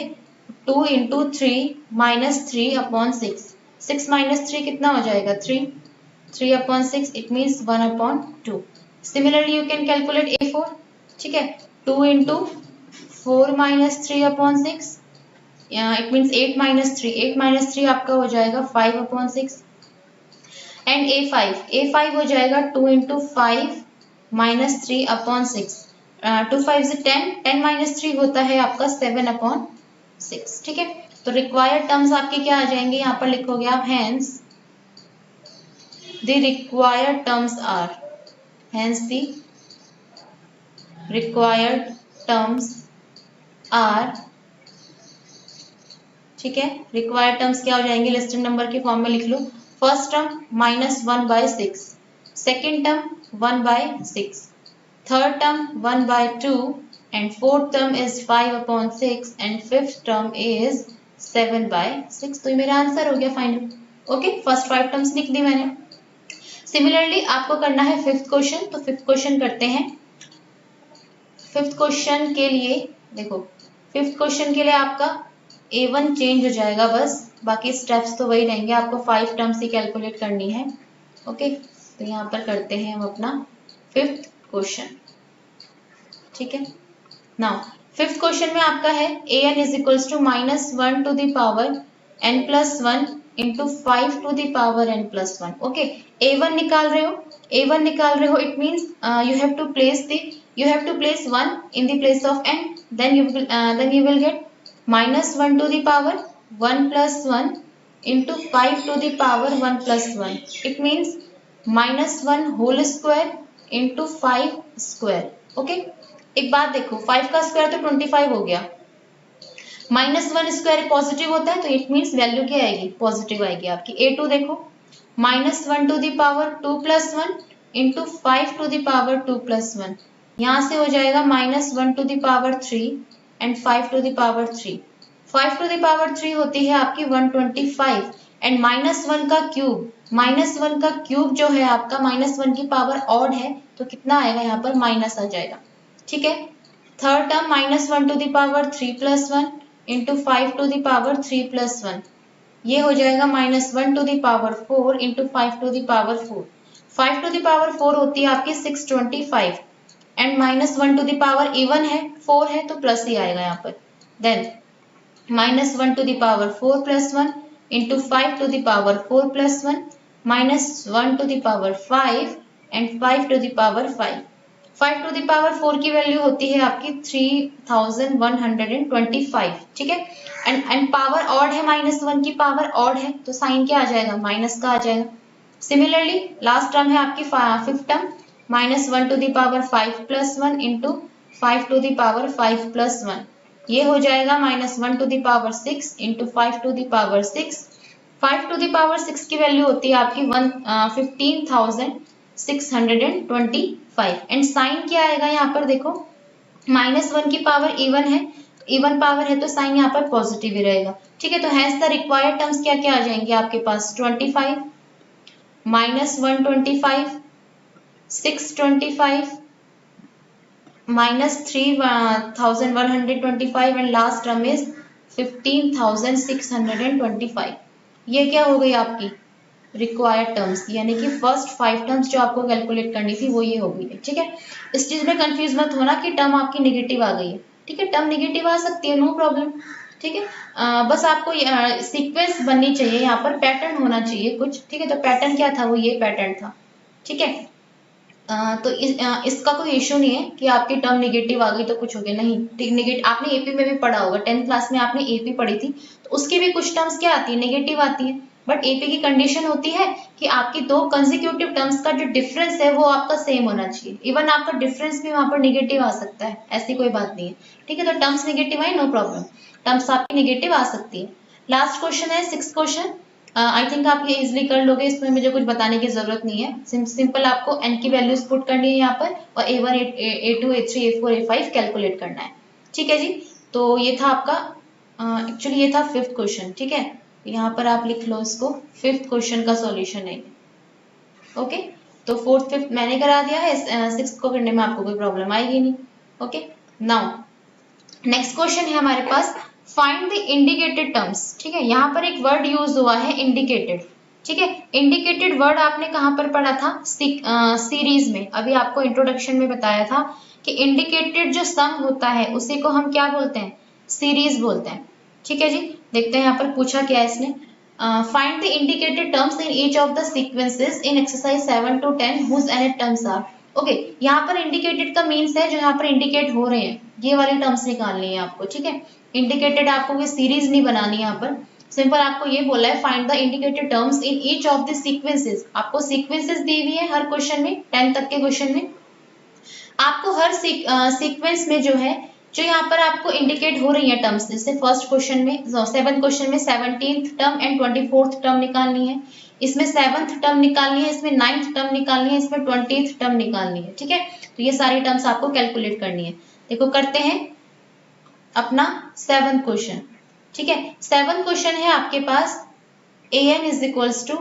2 इंटू 3 माइनस 3 अपॉन 6, 6 माइनस 3 कितना हो जाएगा 3 upon 6, it means 1 upon 2। Similarly you can calculate a4, ठीक है। 2 into 4 minus 3 upon 6, it means 8 minus 3 आपका हो जाएगा 5 अपॉन 6। एंड a5 हो जाएगा 2 इंटू 5 माइनस 3 अपॉन 6, 2 5 से 10 माइनस 3 होता है आपका 7 अपॉन 6, ठीक है। तो रिक्वायर्ड टर्म्स आपके क्या आ जाएंगे, यहाँ पर लिखोगे आप hence the required terms are, hence the required terms are, ठीक है। required terms क्या हो जाएंगे लिस्टिंग नंबर के फॉर्म में लिख लो। First term -1/6, second term 1/6, third term 1/2 and fourth term is 5 upon 6 and fifth term is 7/6। तो ये मेरा आंसर हो गया फाइनल, ओके। फर्स्ट 5 टर्म्स लिख दी मैंने। सिमिलरली आपको करना है 5th क्वेश्चन, तो 5th क्वेश्चन करते हैं। 5th क्वेश्चन के लिए देखो 5th क्वेश्चन के लिए आपका a1 चेंज हो जाएगा, बस बाकी स्टेप्स तो वही रहेंगे। आपको 5 टर्म्स ही कैलकुलेट करनी है, ओके। तो यहाँ पर करते हैं हम अपना 5th क्वेश्चन, ठीक है। नाउ 5th क्वेश्चन में आपका है an is equals to -1 to the power n plus 1 into 5 to the power n plus 1, okay. a1 निकाल रहे हो, it means you have to place 1 in the place of n, then you will get -1 to the power 1 plus 1 into 5 to the power 1 plus 1. It means -1 whole square into 5 square. Okay, एक बात देखो, 5 का square तो 25 हो गया, -1 square positive होता है तो इट मीन्स वैल्यू क्या आएगी, पॉजिटिव आएगी आपकी। A2 देखो, -1 to the power 2 plus 1 into 5 to the power 2 plus 1, यहाँ से हो जाएगा -1 to the power 3 and 5 to the power 3। 5 to the power 3 होती है आपकी 125 एंड -1 का क्यूब, -1 का क्यूब जो है आपका -1 की पावर ऑड है तो कितना आएगा, यहाँ पर माइनस आ जाएगा। ठीक है, third term -1 to the power 3 plus 1 into 5 to the power 3 plus 1, ये हो जाएगा -1 to the power 4 into 5 to the power 4। 5 to the power 4 होती है आपकी 625 and -1 to the power even है 4 है तो प्लस ही आएगा यहाँ पर। Then -1 to the power 4 plus 1 into 5 to the power 4 plus 1, -1 to the power 5 and 5 to the power 5। 5 to the power 4 की वैल्यू होती है आपकी 3125। ठीक है, एंड पावर ऑड है, -1 की पावर ऑड है तो साइन क्या आ जाएगा, माइनस का आ जाएगा। सिमिलरली लास्ट टर्म है आपकी fifth term, -1 to the power 5 plus 1 into 5 to the power 5 plus 1, ये हो जाएगा -1 to the power 6 into 5 to the power 6। 5 to the power 6 की वैल्यू होती है आपकी 15,625 एंड साइन क्या आएगा यहाँ पर देखो, -1 की पावर इवन है, इवन पावर है तो साइन यहाँ पर पॉजिटिव ही रहेगा। ठीक है, तो हैज द रिक्वायर्ड टर्म्स क्या क्या आ जाएंगे आपके पास, 25, -125, 625, -3125 एंड लास्ट टर्म इज 15,625। ये क्या हो गई आपकी रिक्वायर्ड टर्म्स, यानी कि फर्स्ट 5 टर्म्स जो आपको कैलकुलेट करनी थी वो ये हो गई है। ठीक है, इस चीज में कंफ्यूज मत होना कि टर्म आपकी नेगेटिव आ गई है। ठीक है, टर्म नेगेटिव आ सकती है, नो प्रॉब्लम। ठीक है, बस आपको सीक्वेंस बननी चाहिए, यहाँ पर पैटर्न होना चाहिए कुछ। ठीक है, तो पैटर्न क्या था, वो ये पैटर्न था। ठीक है, तो इसका कोई इशू नहीं है कि आपकी टर्म नेगेटिव आ गई तो कुछ हो गया, नहीं। नेगेटिव आपने एपी में भी पढ़ा होगा, 10th क्लास में आपने एपी पढ़ी थी, तो उसकी भी कुछ टर्म्स क्या आती है, नेगेटिव आती है। बट एपी की कंडीशन होती है कि आपकी दो कंसेक्यूटिव टर्म्स का जो डिफरेंस है वो आपका सेम होना चाहिए। इवन आपका डिफरेंस भी वहां पर नेगेटिव आ सकता है, ऐसी कोई बात नहीं है। ठीक है, तो टर्म्स नेगेटिव आई, नो प्रॉब्लम, टर्म्स आपकी नेगेटिव आ सकती है। लास्ट क्वेश्चन है 6th क्वेश्चन, आई थिंक आप ये इजिली कर लोगे, इसमें मुझे कुछ बताने की जरूरत नहीं है। सिंपल आपको n की वैल्यूज पुट करनी है यहाँ पर और A1, A2, A3, A4, A5 calculate करना है। ठीक है जी, तो ये था आपका एक्चुअली ये था 5th क्वेश्चन। ठीक है, यहाँ पर आप लिख लो इसको, 5th क्वेश्चन का सॉल्यूशन है। ओके, तो 4th 5th मैंने करा दिया है, 6th को करने में आपको कोई प्रॉब्लम आएगी नहीं। ओके, नाउ नेक्स्ट क्वेश्चन है हमारे पास, फाइंड द इंडिकेटेड टर्म्स। ठीक है, यहाँ पर एक वर्ड यूज हुआ है इंडिकेटेड। ठीक है, इंडिकेटेड वर्ड आपने कहाँ पर पढ़ा था, सीरीज में। अभी आपको इंट्रोडक्शन में बताया था कि इंडिकेटेड जो सम होता है उसी को हम क्या बोलते हैं, सीरीज बोलते हैं। ठीक है जी, देखते हैं यहाँ पर पूछा क्या है इसने, find the indicated terms in each of the sequences in exercise 7 to 10 whose nth terms are. Okay, यहाँ पर इंडिकेटेड का मीन्स है जो यहाँ पर इंडिकेट हो रहे हैं, ये वाली टर्म्स निकालनी है आपको। ठीक है, इंडिकेटेड आपको कोई सीरीज नहीं बनानी है यहाँ पर, सिंपल आपको ये बोला है find the indicated terms in each of the sequences. आपको सीक्वेंसेस दी हुई है हर क्वेश्चन में, 10 तक के क्वेश्चन में आपको हर सीक्वेंस में जो है, जो यहाँ पर आपको इंडिकेट हो रही है टर्म्स, जैसे फर्स्ट क्वेश्चन में 7th क्वेश्चन में 17th term and 24th term निकालनी है, इसमें 7th टर्म निकालनी है, इसमें 9th टर्म निकालनी है, इसमें 20th टर्म निकालनी है। ठीक है, तो ये सारी टर्म्स आपको कैलकुलेट करनी है। देखो करते हैं अपना 7th क्वेश्चन। ठीक है, 7th क्वेश्चन है आपके पास an is equals to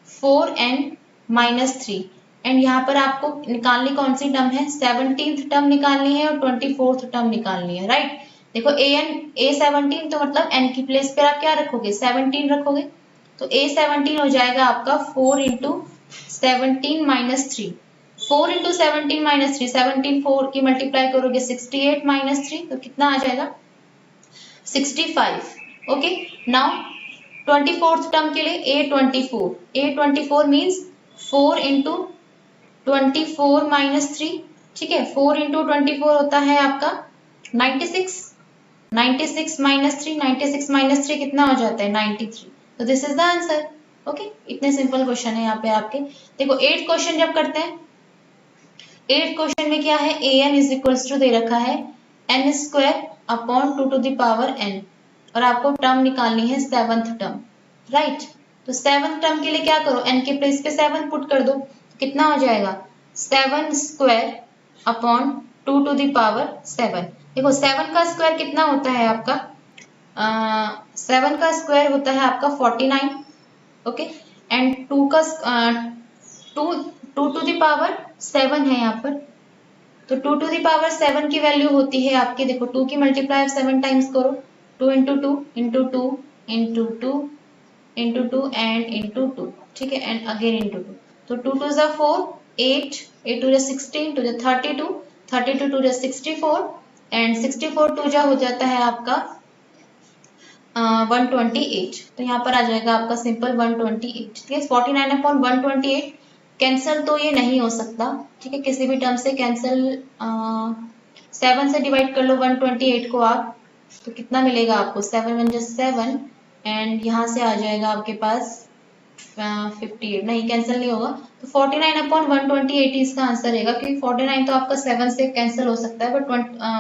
4n-3 and यहाँ पर आपको निकालनी कौन सी टर्म है, 17th टर्म निकालनी है और 24th टर्म निकालनी है। राइट, देखो a17 तो मतलब n की प्लेस पर आप क्या रखोगे, 17 रखोगे, तो a17 हो जाएगा आपका 4 इंटू 17 माइनस 3, 4 इंटू 17 माइनस 3, 17 4 की मल्टीप्लाई करोगे 68 माइनस 3 तो कितना आ जाएगा, 65। ओके, नाउ 24th टर्म के लिए a24 मीन्स 4 इंटू 24 माइनस 3। ठीक है, 4 इंटू 24 होता है आपका 96 माइनस 3, 96 माइनस 3 कितना हो जाता है, 93। तो तो this is the answer. Okay, इतने सिंपल क्वेश्चन है यहाँ पे आपके। देखो 8th क्वेश्चन जब करते हैं, 8th क्वेश्चन में क्या है, an इज इक्वल्स टू दे रखा है n square upon 2 to the power n, और आपको टर्म निकालनी है 7th टर्म, राइट। तो 7th टर्म के लिए क्या करो, n के प्लेस पे 7 पुट कर दो, कितना हो जाएगा 7 square upon 2 to the power 7। देखो 7 का स्क्वायर कितना होता है आपका, 7 का स्क्वायर होता है आपका 49, ओके, एंड 2 का 2 टू द पावर 7 है यहाँ पर, तो 2 टू द पावर 7 की वैल्यू होती है आपकी, देखो 2 की मल्टीप्लाई 7 टाइम्स करो, 2 into 2 into 2 into 2 into 2 and into 2, ठीक है, एंड अगेन इंटू 2, तो 2 टू ज़ा 4, 8, 8 टू ज़ा 16, 2 ज़ा 32, 32 टू ज़ा 64, एंड 64 टू ज़ा हो जाता है आपका 128, तो यहाँ पर आ जाएगा आपका सिंपल 128, ठीक है। 49 अपॉन 128 कैंसिल तो ये नहीं हो सकता, ठीक है, किसी भी टर्म से कैंसिल, 7 से डिवाइड कर लो 128 को आप, तो कितना मिलेगा आपको 7 1 7, एंड यहाँ से आ जाएगा आपके पास 58, नहीं कैंसिल नहीं होगा, तो 49 अपॉन 128 इसका आंसर रहेगा, क्योंकि 49 तो आपका 7 से कैंसिल हो सकता है, बट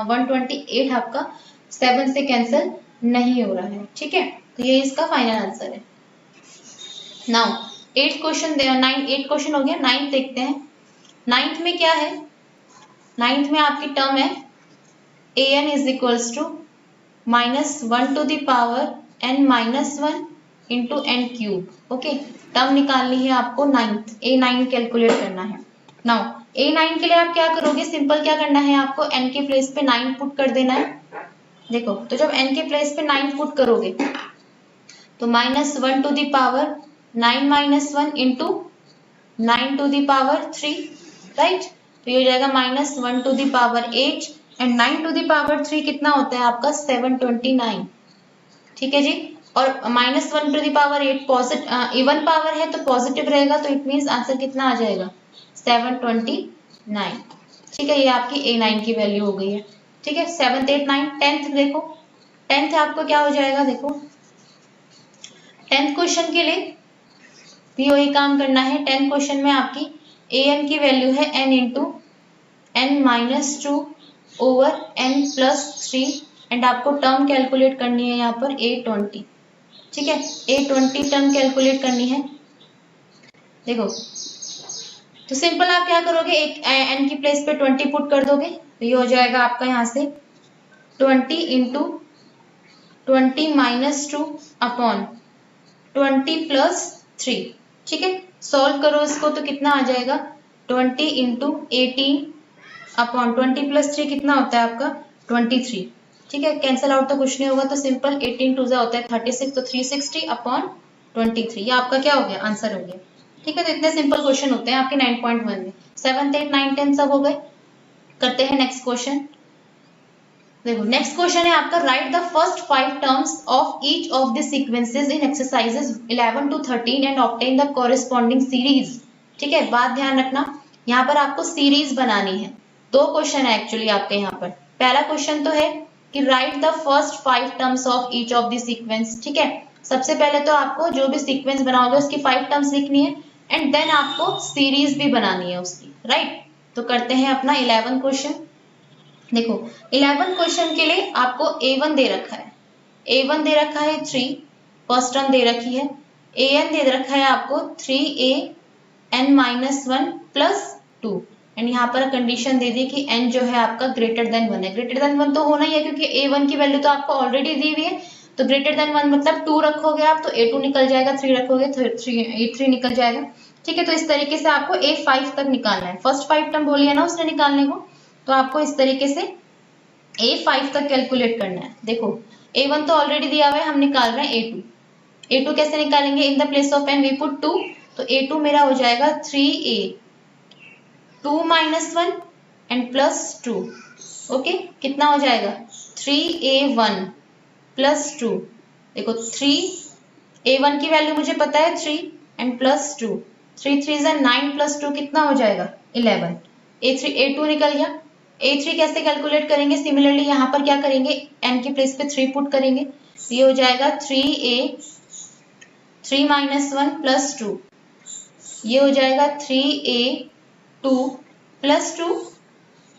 128 आपका 7 से कैंसिल नहीं हो रहा है, ठीक है, तो ये इसका फाइनल आंसर है। नाउ 8th क्वेश्चन 8 क्वेश्चन हो गया, 9th देखते हैं। 9th में क्या है, 9th में आपकी टर्म है an is equals to -1 to the power n minus 1 into n cube, okay, term निकालनी है आपको 9th, A9 कैलकुलेट करना है। नाउ A9 के लिए आप क्या करोगे, सिंपल क्या करना है आपको, n के प्लेस पे 9 पुट कर देना है। देखो तो जब n के प्लेस पे 9 पुट करोगे तो -1 to the power 9 minus 1 into 9 to the power 3, right, तो ये हो जाएगा -1 to the power 8, and 9 to the power 3 कितना होता है आपका 729, ठीक है जी, और -1 to the power 8 positive even power है तो पॉजिटिव रहेगा, तो इट मीन्स आंसर कितना आ जाएगा 729, ठीक है, ये आपकी A9 की वैल्यू हो गई है, ठीक है। 7th 8th 9th 10th देखो, 10th आपको क्या हो जाएगा, देखो 10th क्वेश्चन के लिए भी वही काम करना है। 10th क्वेश्चन में आपकी an की वैल्यू है n into n minus 2 over n plus 3, and आपको टर्म कैलकुलेट करनी है यहाँ पर A20, ठीक है, A20 टर्म कैलकुलेट करनी है। देखो तो सिंपल आप क्या करोगे, एक n की प्लेस पे 20 पुट कर दोगे, तो ये हो जाएगा आपका यहाँ से 20 इंटू 20 माइनस 2 अपॉन 20 प्लस 3, ठीक है, सॉल्व करो इसको तो कितना आ जाएगा 20 इंटू 18 अपॉन 20 प्लस 3 कितना होता है आपका 23, ठीक है, कैंसिल आउट तो कुछ नहीं होगा, तो सिंपल 18 टू होता है 36, तो 360 अपॉन 23, ये आपका क्या हो गया आंसर हो गया, ठीक है। तो इतने सिंपल क्वेश्चन होते हैं आपके 9.1 में। 7th 8th 9th 10th सब हो गए। करते हैं नेक्स्ट क्वेश्चन। देखो नेक्स्ट क्वेश्चन है आपका, right the first 5 terms of each of the sequences in exercises 11 to 13 and obtain the corresponding series, ठीक है, बात ध्यान रखना, यहाँ पर आपको सीरीज बनानी है। 2 क्वेश्चन है एक्चुअली आपके यहाँ पर। पहला क्वेश्चन तो है कि right the first 5 terms of each of the sequence, ठीक है, सबसे पहले तो आपको जो भी सीक्वेंस बनाओगे उसकी 5 टर्म्स लिखनी है, एंड देन आपको सीरीज भी बनानी है उसकी, राइट। तो करते हैं अपना 11 क्वेश्चन। देखो 11 क्वेश्चन के लिए आपको A1 दे रखा है, A1 दे रखा है 3, फर्स्ट टर्म दे रखी है, AN दे रखा है आपको 3AN माइनस 1 प्लस 2, एंड यहाँ पर कंडीशन दे दी कि n जो है आपका ग्रेटर देन 1 है। ग्रेटर देन 1 तो होना ही है क्योंकि A1 की वैल्यू तो आपको ऑलरेडी दी हुई है, तो ग्रेटर देन 1 मतलब 2 रखोगे आप तो A2 निकल जाएगा, 3 रखोगे तो A3 निकल जाएगा, ठीक है। तो इस तरीके से आपको A5 तक निकालना है। फर्स्ट 5 टर्म बोली है ना उसने निकालने को, तो आपको इस तरीके से A5 तक कैलकुलेट करना है। देखो A1 तो ऑलरेडी दिया हुआ है, हम निकाल रहे हैं A2। A2 कैसे निकालेंगे, in the place of n we put 2, तो A2 मेरा हो जाएगा 3A 2 minus 1 and plus 2, okay, कितना हो जाएगा 3A1 प्लस 2। देखो 3A1 की वैल्यू मुझे पता है 3 एंड प्लस 2, 3 3 9 प्लस 2 कितना हो जाएगा 11। A2 निकल गया। A3 कैसे कैलकुलेट करेंगे, सिमिलरली यहाँ पर क्या करेंगे, n की प्लेस पे 3 पुट करेंगे, ये हो जाएगा 3A 3 माइनस 1 प्लस 2, ये हो जाएगा 3a2 प्लस 2,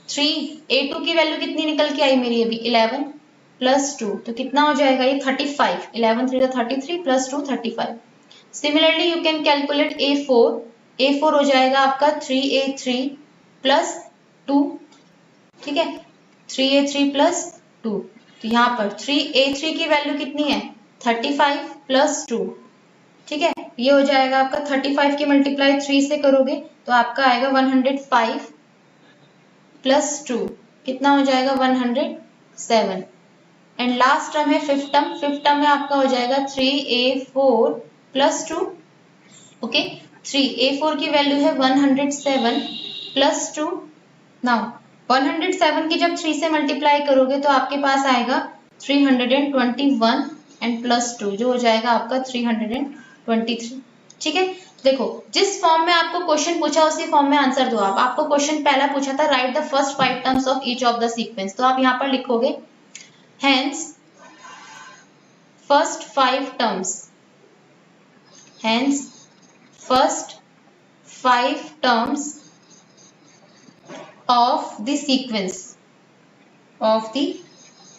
3a2 की वैल्यू कितनी निकल के आई मेरी अभी 11 प्लस 2, तो कितना हो जाएगा ये 35, 11 3 33 plus 2 35। Similarly you can calculate a4, a4 हो जाएगा आपका 3a3 प्लस 2, ठीक है, 3a3 प्लस 2, तो यहाँ पर 3a3 की वैल्यू कितनी है 35 प्लस 2, ठीक है, ये हो जाएगा आपका 35 की मल्टीप्लाई 3 से करोगे तो आपका आएगा 105 प्लस 2, कितना हो जाएगा 107। एंड लास्ट टर्म है फिफ्थ टर्म, फिफ्थ टर्म में आपका हो जाएगा 3a4 प्लस 2, ओके, 3a4 की वैल्यू है 107 प्लस 2। नाउ 107 की जब 3 से मल्टीप्लाई करोगे तो आपके पास आएगा 321 एंड प्लस 2, जो हो जाएगा आपका 323, ठीक है। देखो जिस फॉर्म में आपको क्वेश्चन पूछा उसी फॉर्म में आंसर दो आप। आपको क्वेश्चन पहला पूछा था right the first 5 terms of each of the sequence, तो आप यहाँ पर लिखोगे hence first 5 terms, hence first 5 terms of the sequence, of the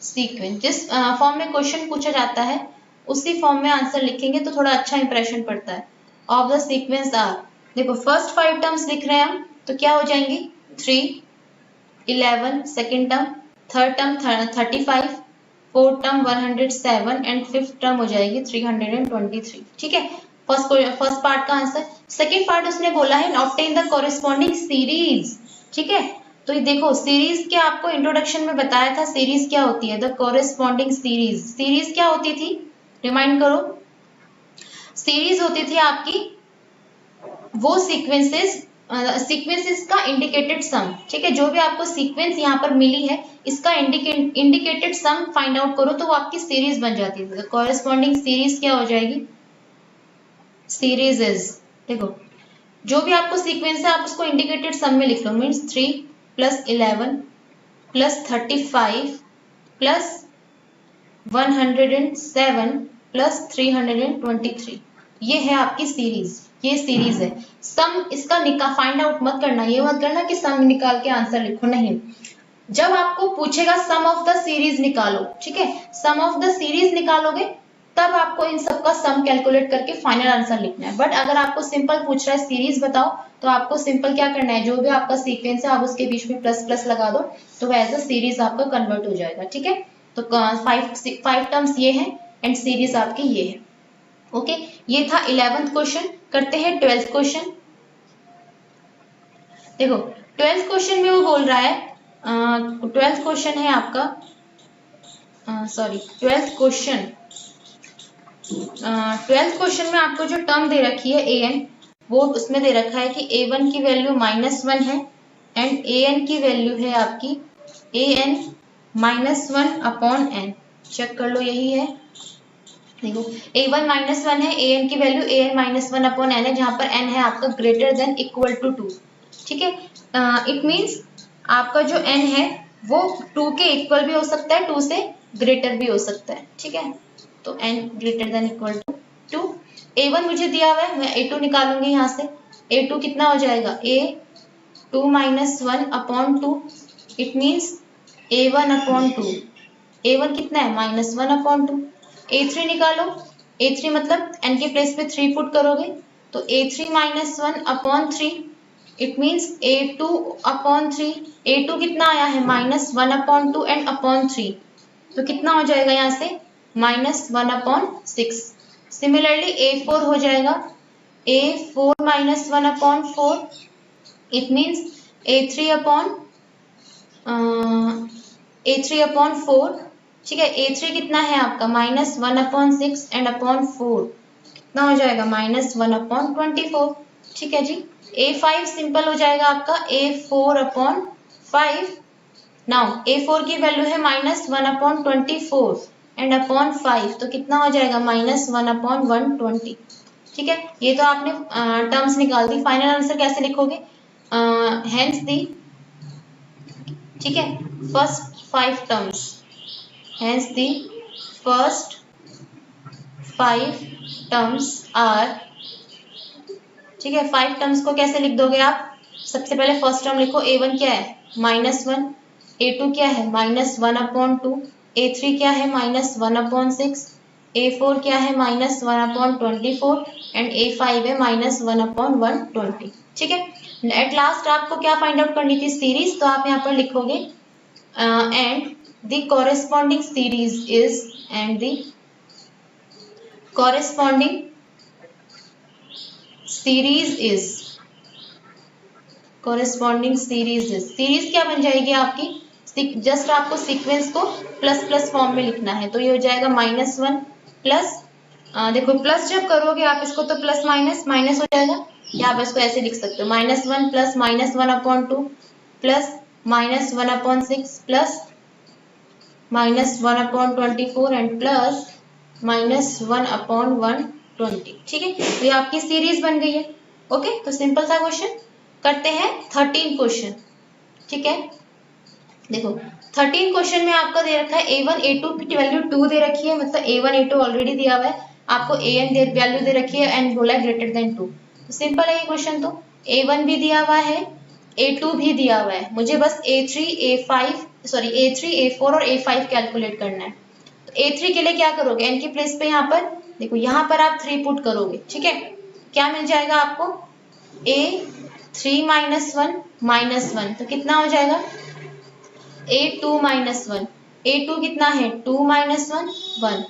sequence. जिस फॉर्म में क्वेश्चन पूछा जाता है उसी फॉर्म में आंसर लिखेंगे तो थोड़ा अच्छा इंप्रेशन पड़ता है। ऑफ द सीक्वेंस आर, देखो फर्स्ट 5 टर्म्स लिख रहे हैं हम तो क्या हो जाएंगी 3, 11 second term, third term 35, fourth term 107 and fifth term हो जाएगी 323, ठीक है। फर्स्ट पार्ट का आंसर। सेकेंड पार्ट उसने बोला है ऑब्टेन द कॉरेस्पॉन्डिंग सीरीज, ठीक है। तो ये देखो सीरीज क्या आपको इंट्रोडक्शन में बताया था, सीरीज क्या होती है, द कॉरेस्पॉन्डिंग सीरीज। सीरीज क्या होती थी रिमाइंड करो, सीरीज होती थी आपकी वो सीक्वेंसेस का इंडिकेटेड सम, ठीक है। जो भी आपको सीक्वेंस यहाँ पर मिली है इसका इंडिकेटेड सम फाइंड आउट करो तो वो आपकी सीरीज बन जाती है। कॉरेस्पॉन्डिंग सीरीज क्या हो जाएगी, सीरीज इज, देखो जो भी आपको सीक्वेंस है आप उसको इंडिकेटेड सम में लिख लो, means 3 plus 11 plus 35 plus 107 plus 323, ये है आपकी सीरीज, ये सीरीज है। सम इसका फाइंड आउट मत करना, ये मत करना कि सम निकाल के आंसर लिखो, नहीं। जब आपको पूछेगा सम ऑफ द सीरीज निकालो, ठीक है, सम ऑफ द सीरीज निकालोगे तब आपको इन सब का सम कैलकुलेट करके फाइनल आंसर लिखना है। बट अगर आपको सिंपल पूछ रहा है सीरीज बताओ तो आपको सिंपल क्या करना है, जो भी आपका सीक्वेंस है आप उसके बीच में प्लस प्लस लगा दो तो एज अ सीरीज आपका कन्वर्ट हो जाएगा, ठीक है। तो 5 टर्म्स ये है एंड सीरीज आपकी ये है, ओके। ये था 11th क्वेश्चन। करते हैं 12th क्वेश्चन। देखो 12th क्वेश्चन में वो बोल रहा है 12th क्वेश्चन है आपका 12th क्वेश्चन में आपको जो टर्म दे रखी है an, वो उसमें दे रखा है कि a1 की वैल्यू -1 है एंड an की वैल्यू है आपकी an -1 अपॉन n। चेक कर लो यही है, देखो a1 -1 है, an की वैल्यू an -1 अपॉन n है, जहां पर n है आपका ग्रेटर देन इक्वल टू 2, ठीक है। इट मीन्स आपका जो n है वो 2 के इक्वल भी हो सकता है, 2 से ग्रेटर भी हो सकता है, ठीक है। तो n greater than equal to 2। a1 मुझे दिया हुआ है, मैं a2 निकालूंगी यहाँ से। a2 कितना हो जाएगा, a2 -1 upon 2, it means a1 upon 2। a1 कितना है -1 अपॉन 2। a3 निकालो, a3 मतलब n के प्लेस पे 3 पुट करोगे तो a3 -1 upon 3, it means a2 upon 3। a2 कितना आया है -1 अपॉन 2 एंड अपॉन 3, तो कितना हो जाएगा यहाँ से -1 अपॉन 6। सिमिलरली a4 हो जाएगा a4 -1 upon 4, it means a3 upon 4, ठीक है। a3 कितना है आपका -1 अपॉन 6 एंड अपॉन 4, कितना हो जाएगा -1 अपॉन 24, ठीक है जी। a5 सिंपल हो जाएगा आपका a4 अपॉन 5। नाउ a4 की वैल्यू है -1 अपॉन 24 एंड अपॉन 5, तो कितना हो जाएगा -1 अपॉन 120, ठीक है। ये तो आपने टर्म्स निकाल दी। फाइनल आंसर कैसे लिखोगे, हेंस दी, ठीक है, first 5 terms, hence the first 5 terms are, ठीक है। 5 टर्म्स को कैसे लिख दोगे आप? सबसे पहले फर्स्ट टर्म लिखो, a1 क्या है -1, a2 क्या है -1/2, a3 क्या है -1/6, a4 क्या है -1/24 एंड a5 है -1/120, ठीक है। एट लास्ट आपको क्या फाइंड आउट करनी थी? सीरीज। तो आप यहाँ पर लिखोगे and the corresponding series is, and the corresponding series is, corresponding series is, series क्या बन जाएगी आपकी? जस्ट आपको सीक्वेंस को प्लस प्लस फॉर्म में लिखना है, तो ये हो जाएगा -1 प्लस, देखो प्लस जब करोगे आप इसको तो प्लस माइनस माइनस हो जाएगा, या आप इसको ऐसे लिख सकते हो -1 plus -1/2 plus -1/6 plus -1/24 and plus -1/120, ठीक है। तो ये आपकी सीरीज बन गई है। ओके, तो सिंपल सा क्वेश्चन। करते हैं 13 क्वेश्चन, ठीक है। देखो 13 क्वेश्चन में आपका दे रखा है a1 a2 की वैल्यू 2 दे रखी है, मतलब a1 a2 ऑलरेडी दिया हुआ है, आपको an वैल्यू दे रखी है एंड बोला है ग्रेटर देन 2। तो सिंपल है ये क्वेश्चन। तो a1 भी दिया हुआ है, a2 भी दिया हुआ है, मुझे बस a3 a4 और a5 कैलकुलेट करना है। तो a3 के लिए क्या करोगे? n की प्लेस पे यहाँ पर देखो, यहाँ पर आप 3 पुट करोगे, ठीक है। क्या मिल जाएगा आपको? a3 -1 -1, तो कितना हो जाएगा? a2 -1, a2 कितना है? 2 -1 1।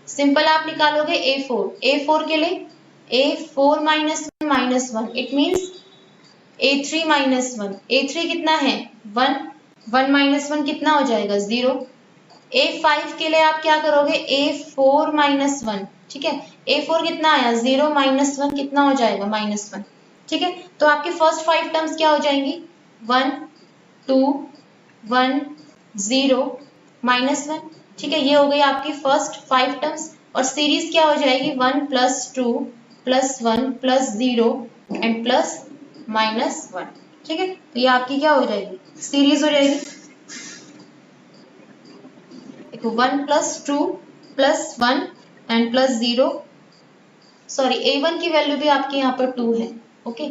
सिंपल आप निकालोगे a4 के लिए a4 -1 it means a3 -1, a3 कितना है? 1, 1 -1 कितना हो जाएगा? 0। a5 के लिए आप क्या करोगे? a4 -1, ठीक है। a4 कितना आया? 0 -1 कितना हो जाएगा? -1, ठीक है। तो आपके फर्स्ट 5 टर्म्स क्या हो जाएंगी? 1 2 1 0 -1, ठीक है। ये हो गई आपकी फर्स्ट 5 टर्म्स। और सीरीज क्या हो जाएगी? 1 + 2 + 1 + 0 एंड प्लस -1, ठीक है। तो ये आपकी क्या हो जाएगी? सीरीज हो जाएगी। देखो 1 + 2 + 1 एंड प्लस 0, सॉरी a1 की वैल्यू भी आपके यहाँ पर 2 है, ओके।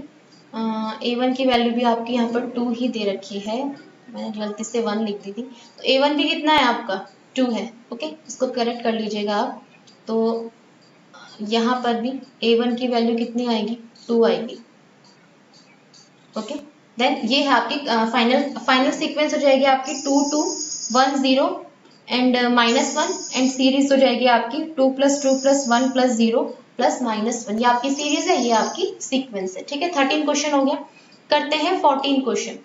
a1 की वैल्यू भी आपकी यहाँ पर 2 ही दे रखी है, मैंने गलती से 1 लिख दी थी। तो a1 भी कितना है आपका? 2 है, ओके। इसको करेक्ट कर लीजिएगा आप। तो यहाँ पर भी a1 की वैल्यू कितनी आएगी? 2 आएगी, ओके। देन ये है आपकी फाइनल सीक्वेंस हो जाएगी आपकी 2 2 1 0 एंड -1 एंड सीरीज हो जाएगी आपकी 2 + 2 + 1 + 0 + -1। ये आपकी सीरीज है, ये आपकी सीक्वेंस है, ठीक है। 13 क्वेश्चन हो गया। करते हैं 14 क्वेश्चन।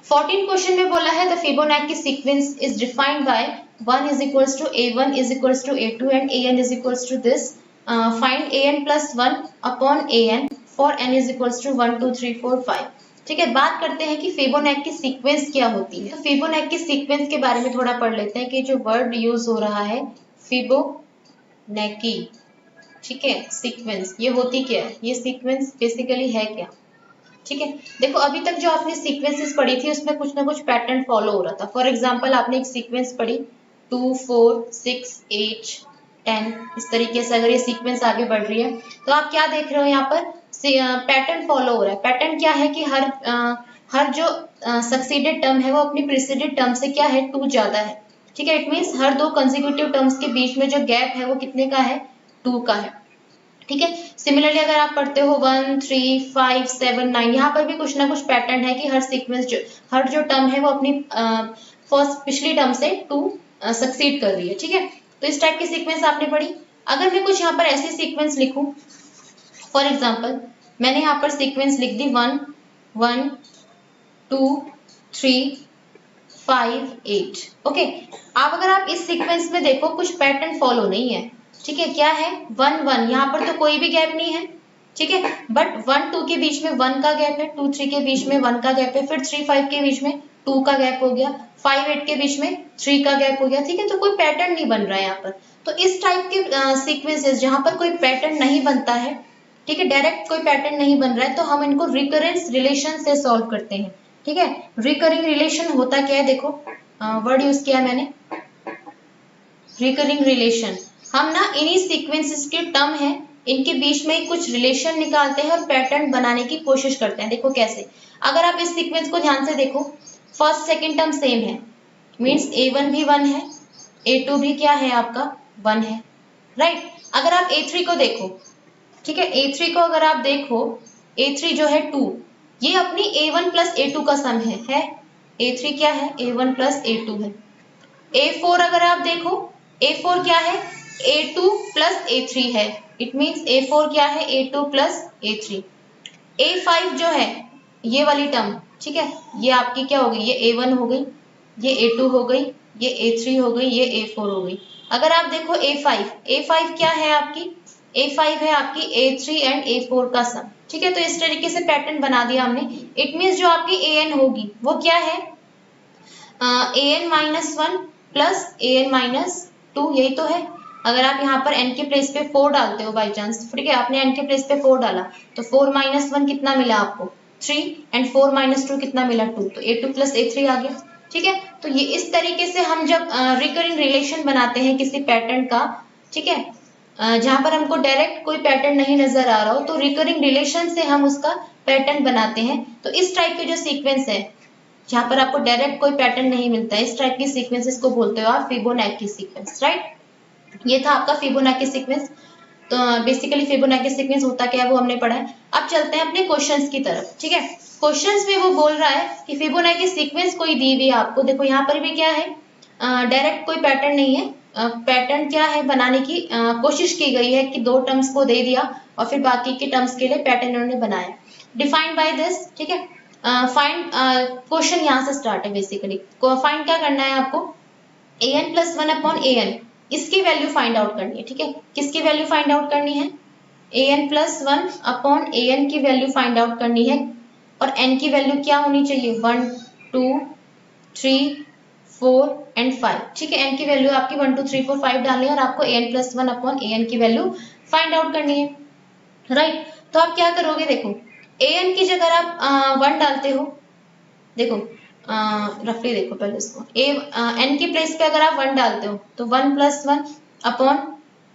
14 क्वेश्चन में बोला है the Fibonacci sequence is defined by 1 = a1 = a2 and an = this, find an + 1 upon an for n = 1 2 3 4 5, ठीक है। बात करते हैं कि फिबोनाची सीक्वेंस क्या होती है। तो फिबोनाची सीक्वेंस के बारे में थोड़ा पढ़ लेते हैं कि जो वर्ड यूज हो रहा है फिबोनाची, ठीक है, सीक्वेंस, ये होती क्या है? ये सीक्वेंस बेसिकली है क्या, ठीक है। देखो अभी तक जो आपने सीक्वेंसेस पढ़ी थी उसमें कुछ ना कुछ पैटर्न फॉलो हो रहा था। फॉर एग्जांपल आपने एक सीक्वेंस पढ़ी 2 4 6 8 10, इस तरीके से अगर ये सीक्वेंस आगे बढ़ रही है तो आप क्या देख रहे हो? यहाँ पर पैटर्न फॉलो हो रहा है। पैटर्न क्या है कि हर जो सक्सीडेड टर्म है वो अपनी प्रीसीडेड टर्म से क्या है? 2 ज्यादा है, ठीक है। It means her 2 consecutive terms के बीच में जो गैप है वो कितने का है? 2 का है, ठीक है। सिमिलरली अगर आप पढ़ते हो 1 3 5 7 9, यहाँ पर भी कुछ ना कुछ पैटर्न है कि हर जो टर्म है वो अपनी पिछली टर्म से 2 सक्सीड कर रही है, ठीक है। तो इस टाइप की सीक्वेंस आपने पढ़ी। अगर मैं कुछ यहाँ पर ऐसी सीक्वेंस लिखूं, फॉर एग्जाम्पल मैंने यहाँ पर सीक्वेंस लिख दी 1 1 2 3 5 8, ओके। अब अगर आप इस सीक्वेंस में देखो कुछ पैटर्न फॉलो नहीं है, ठीक है। क्या है? 1 1, यहाँ पर तो कोई भी गैप नहीं है, ठीक है। बट 1 2 के बीच में 1 का गैप है, 2 3 के बीच में 1 का गैप है, फिर 3 5 के बीच में 2 का गैप हो गया, 5 8 के बीच में 3 का गैप हो गया, ठीक है। तो कोई पैटर्न नहीं बन रहा है यहाँ पर। तो इस टाइप के सीक्वेंसेस जहाँ पर कोई पैटर्न नहीं बनता है, ठीक है, डायरेक्ट कोई पैटर्न नहीं बन रहा है, तो हम इनको रिकरेंस रिलेशन से सॉल्व करते हैं, ठीक है। रिकरिंग रिलेशन होता क्या है? देखो वर्ड यूज किया है मैंने, रिकरिंग रिलेशन। हम ना इन्हीं सीक्वेंसेस के टर्म है, इनके बीच में कुछ रिलेशन निकालते हैं और पैटर्न बनाने की कोशिश करते हैं। देखो कैसे, अगर आप इस सीक्वेंस को ध्यान से देखो, फर्स्ट सेकंड टर्म सेम है, मीन्स A1 भी 1 है, A2 भी क्या है आपका 1 है, राइट। अगर आप A3 को देखो, ठीक है, A3 को अगर आप देखो, A3 जो है 2, ये अपनी A1 प्लस A2 का सम है। A3 क्या है, A1 प्लस A2 है। A4 अगर आप देखो, A4 क्या है, A2 प्लस A3 है, इट मीन्स A4 क्या है, A2 प्लस A3। A5 जो है ये वाली टर्म, ठीक है, ये आपकी क्या हो गई, ये A1 हो गई, ये A2 हो गई, ये A3 हो गई, ये A4 हो गई। अगर आप देखो A5 क्या है आपकी, A5 है आपकी A3 एंड A4 का सम, ठीक है। तो इस तरीके से पैटर्न बना दिया हमने। इट मीन्स जो आपकी AN होगी वो क्या है, AN minus 1 plus AN minus 2, यही तो है। अगर आप यहाँ पर n के प्लेस पे 4 डालते हो बाई चांस, ठीक है, आपने n के प्लेस पे 4 डाला, तो 4 माइनस 1 कितना मिला आपको 3, एंड 4 माइनस 2 कितना मिला 2, तो A2 प्लस A3 आ गया, ठीक है। तो ये इस तरीके से हम जब रिकरिंग रिलेशन बनाते हैं किसी पैटर्न का, ठीक है, जहां पर हमको डायरेक्ट कोई पैटर्न नहीं नजर आ रहा हो, तो रिकरिंग रिलेशन से हम उसका पैटर्न बनाते हैं। तो इस टाइप के जो सीक्वेंस है जहां पर आपको डायरेक्ट कोई पैटर्न नहीं मिलता है, इस टाइप की सीक्वेंसेस को बोलते हो आप फिबोनाची सीक्वेंस, राइट। ये था आपका फिबोनाची सीक्वेंस। तो बेसिकली फिबोनाची सीक्वेंस होता क्या है वो हमने पढ़ा है। अब चलते हैं अपने क्वेश्चंस की तरफ, ठीक है। क्वेश्चंस में वो बोल रहा है कि फिबोनाची सीक्वेंस कोई दी हुई है आपको, देखो यहाँ पर भी क्या है, डायरेक्ट कोई पैटर्न नहीं है, पैटर्न क्या है बनाने की कोशिश की गई है कि दो टर्म्स को दे दिया और फिर बाकी के टर्म्स के लिए पैटर्न उन्होंने बनाया, डिफाइंड बाय दिस, ठीक है। फाइंड, क्वेश्चन यहाँ से स्टार्ट है बेसिकली। फाइंड क्या करना है आपको, an प्लस 1 अपॉन an, इसकी वैल्यू फाइंड आउट करनी है, ठीक है। किसकी वैल्यू फाइंड आउट करनी है, an प्लस 1 अपॉन an की वैल्यू फाइंड आउट करनी है, और n की वैल्यू क्या होनी चाहिए, 1 2 3 4 एंड 5, ठीक है। n की वैल्यू आपकी 1 2 3 4 5 डालनी है और आपको an प्लस 1 अपॉन an की वैल्यू फाइंड आउट करनी है, राइट। तो आप क्या करोगे, देखो an की जगह आप 1 डालते हो, देखो रफली देखो पहले इसको, n की प्लेस पे अगर आप 1 डालते हो तो 1 प्लस 1 अपॉन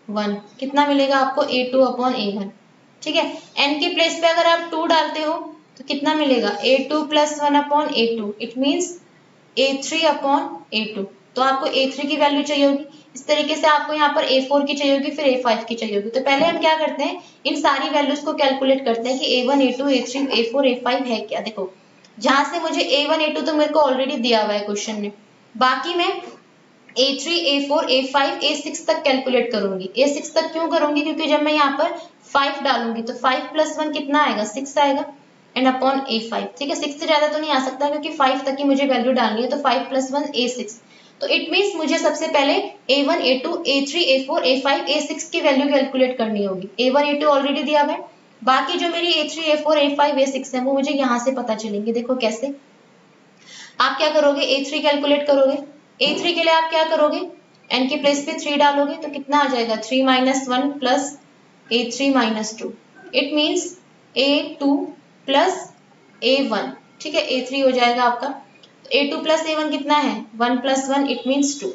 1 कितना मिलेगा आपको, A2 अपॉन A1, ठीक है। n की प्लेस पे अगर आप 2 डालते हो तो कितना मिलेगा, A2 plus 1 upon A2, it means A3 upon A2। तो आपको A3 की वैल्यू चाहिए होगी, इस तरीके से आपको यहाँ पर A4 की चाहिए होगी, फिर A5 की चाहिए होगी। तो पहले हम क्या करते हैं, इन सारी वैल्यूज को कैलकुलेट करते हैं कि A1 A2 A3 A4 A5 है क्या। देखो जहां से मुझे A1 A2 तो मेरे को ऑलरेडी दिया हुआ है क्वेश्चन में, बाकी मैं A3 A4 A5 A6 तक कैलकुलेट करूंगी। A6 तक क्यों करूंगी, क्योंकि जब मैं यहाँ पर 5 डालूंगी तो 5 प्लस 1 कितना आएगा, 6 आएगा, एंड अपॉन A5, ठीक है। 6 से ज्यादा तो नहीं आ सकता क्योंकि 5 तक ही मुझे वैल्यू डालनी है, तो 5 प्लस 1 A6। तो इट मीन्स मुझे सबसे पहले A1 A2 A3 A4 A5 A6 की वैल्यू कैलकुलेट करनी होगी। A1 A2 ऑलरेडी दिया हुआ है, बाकी जो मेरी A3 A4 A5 A6 है वो मुझे यहाँ से पता चलेंगे। देखो कैसे, आप क्या करोगे, A3 कैलकुलेट करोगे। A3 के लिए आप क्या करोगे, n की प्लेस पे 3 डालोगे तो कितना आ जाएगा, 3 minus 1 plus A3 minus 2, it means A2 plus A1, ठीक है, A3 हो जाएगा आपका। A2 प्लस A1 कितना है, 1 प्लस 1, इट मीन्स 2।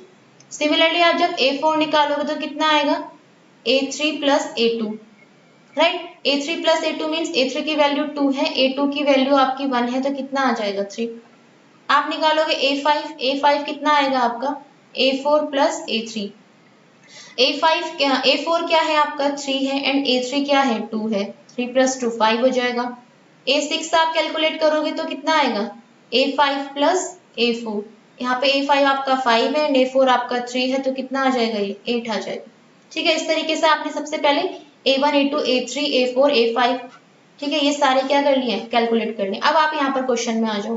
सिमिलरली आप जब A4 निकालोगे तो कितना आएगा, A3 plus A2, right. A3 plus A2 means A3 की वैल्यू 2 है, A2 की वैल्यू आपकी 1 है, तो कितना आ जाएगा 3। आप निकालोगे A5 कितना आएगा आपका, A4 प्लस A3, A4 क्या है आपका 3 है, एंड A3 क्या है 2 है, 3 प्लस 2 5 हो जाएगा। A6 आप कैलकुलेट करोगे तो कितना आएगा, A5 प्लस A4, यहाँ पे A5 आपका 5 है एंड A4 आपका 3 है, तो कितना आ जाएगा, ये 8 आ जाएगा, ठीक है। इस तरीके से आपने सबसे पहले A1 A2 A3 A4 A5, ठीक है, ये सारे क्या कर लिए, कैलकुलेट कर लिए। अब आप यहाँ पर क्वेश्चन में आ जाओ।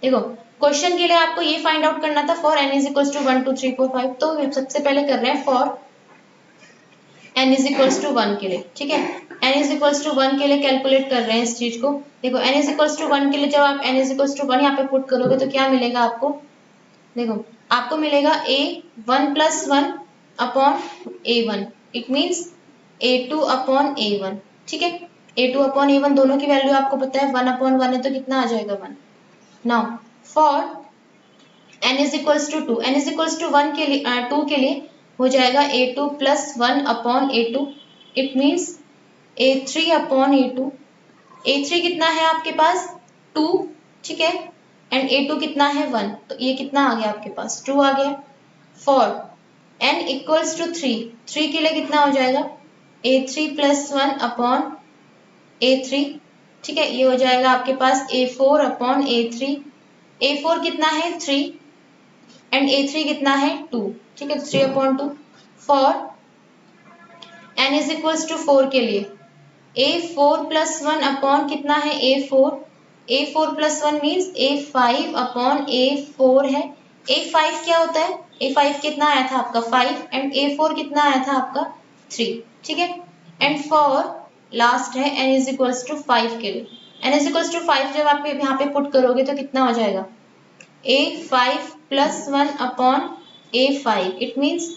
देखो क्वेश्चन के लिए आपको ये फाइंड आउट करना था for n is equals to 1 2 3 4 5, तो सबसे पहले कर रहे हैं for n is equals to 1 के लिए, ठीक है। n इज इक्वल्स टू 1 के लिए कैलकुलेट कर रहे हैं इस चीज को। देखो n इज इक्वल्स टू 1 के लिए जब आप n इज इक्वल्स टू 1 यहाँ पे पुट करोगे तो क्या मिलेगा आपको, देखो आपको मिलेगा A1 plus 1 upon A1, it means A2 upon A1, ठीक है। A2 अपॉन A1 दोनों की वैल्यू आपको पता है, 1 अपॉन 1 है तो कितना आ जाएगा 1। Now for n is equals to 2, n is equals to 1 के लिए 2 के लिए हो जाएगा A2 plus 1 upon A2, it means A3 upon A2। A3 कितना है आपके पास 2, ठीक है, एंड A2 कितना है 1, तो ये कितना आ गया आपके पास 2 आ गया। फॉर n इक्वल्स टू 3 के लिए कितना हो जाएगा A3 प्लस 1 अपॉन A3, ठीक है, ये हो जाएगा आपके पास A4 अपॉन A3। A4 कितना है 3 एंड A3 कितना है 2, ठीक है, 3 upon 2। For n is equals to 4 के लिए A4 प्लस 1 अपॉन कितना है A4 plus 1 means A5 upon A4 है। A5 क्या होता है, A5 कितना आया था आपका 5 एंड A4 कितना आया था आपका 3, ठीक है। एंड फॉर लास्ट है n इज इक्वल्स टू 5 के लिए, n इज इक्वल्स टू 5 जब आप यहाँ पे पुट करोगे तो कितना हो जाएगा A5 plus 1 upon A5, it means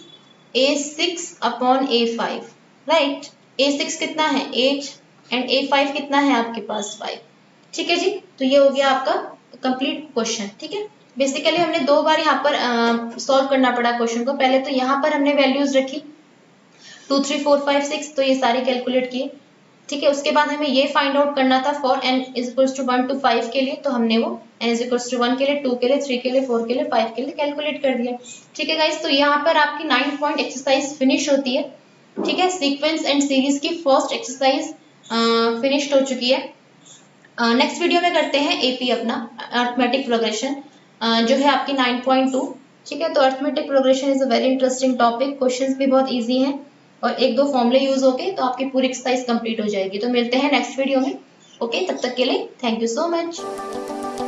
A6 upon A5, right. A6 कितना है 8 एंड A5 कितना है आपके पास 5, ठीक है जी। तो ये हो गया आपका कंप्लीट क्वेश्चन, ठीक है। बेसिकली हमने 2 बार यहाँ पर सॉल्व करना पड़ा क्वेश्चन को। पहले तो यहाँ पर हमने वैल्यूज रखी 2 3 4 5 6, तो ये सारे कैलकुलेट किए, ठीक है। उसके बाद हमें ये फाइंड आउट करना था for n is equals to 1 to 5 के लिए, तो हमने वो n इज इक्वल्स टू 1 के लिए, 2 के लिए, 3 के लिए, 4 के लिए, 5 के लिए कैलकुलेट कर दिया, ठीक है गाइस। तो यहाँ पर आपकी 9 पॉइंट एक्सरसाइज फिनिश होती है, ठीक है। सीक्वेंस एंड सीरीज की फर्स्ट एक्सरसाइज फिनिश्ड हो चुकी है। नेक्स्ट वीडियो में करते हैं एपी अपना अर्थमेटिक प्रोग्रेशन, जो है आपकी 9.2, ठीक है। तो arithmetic progression is a very interesting topic, questions भी बहुत इजी हैं और 1-2 फॉर्मूले यूज होके तो आपकी पूरी एक्सरसाइज कंप्लीट हो जाएगी। तो मिलते हैं नेक्स्ट वीडियो में, ओके। तब तक के लिए थैंक यू सो मच।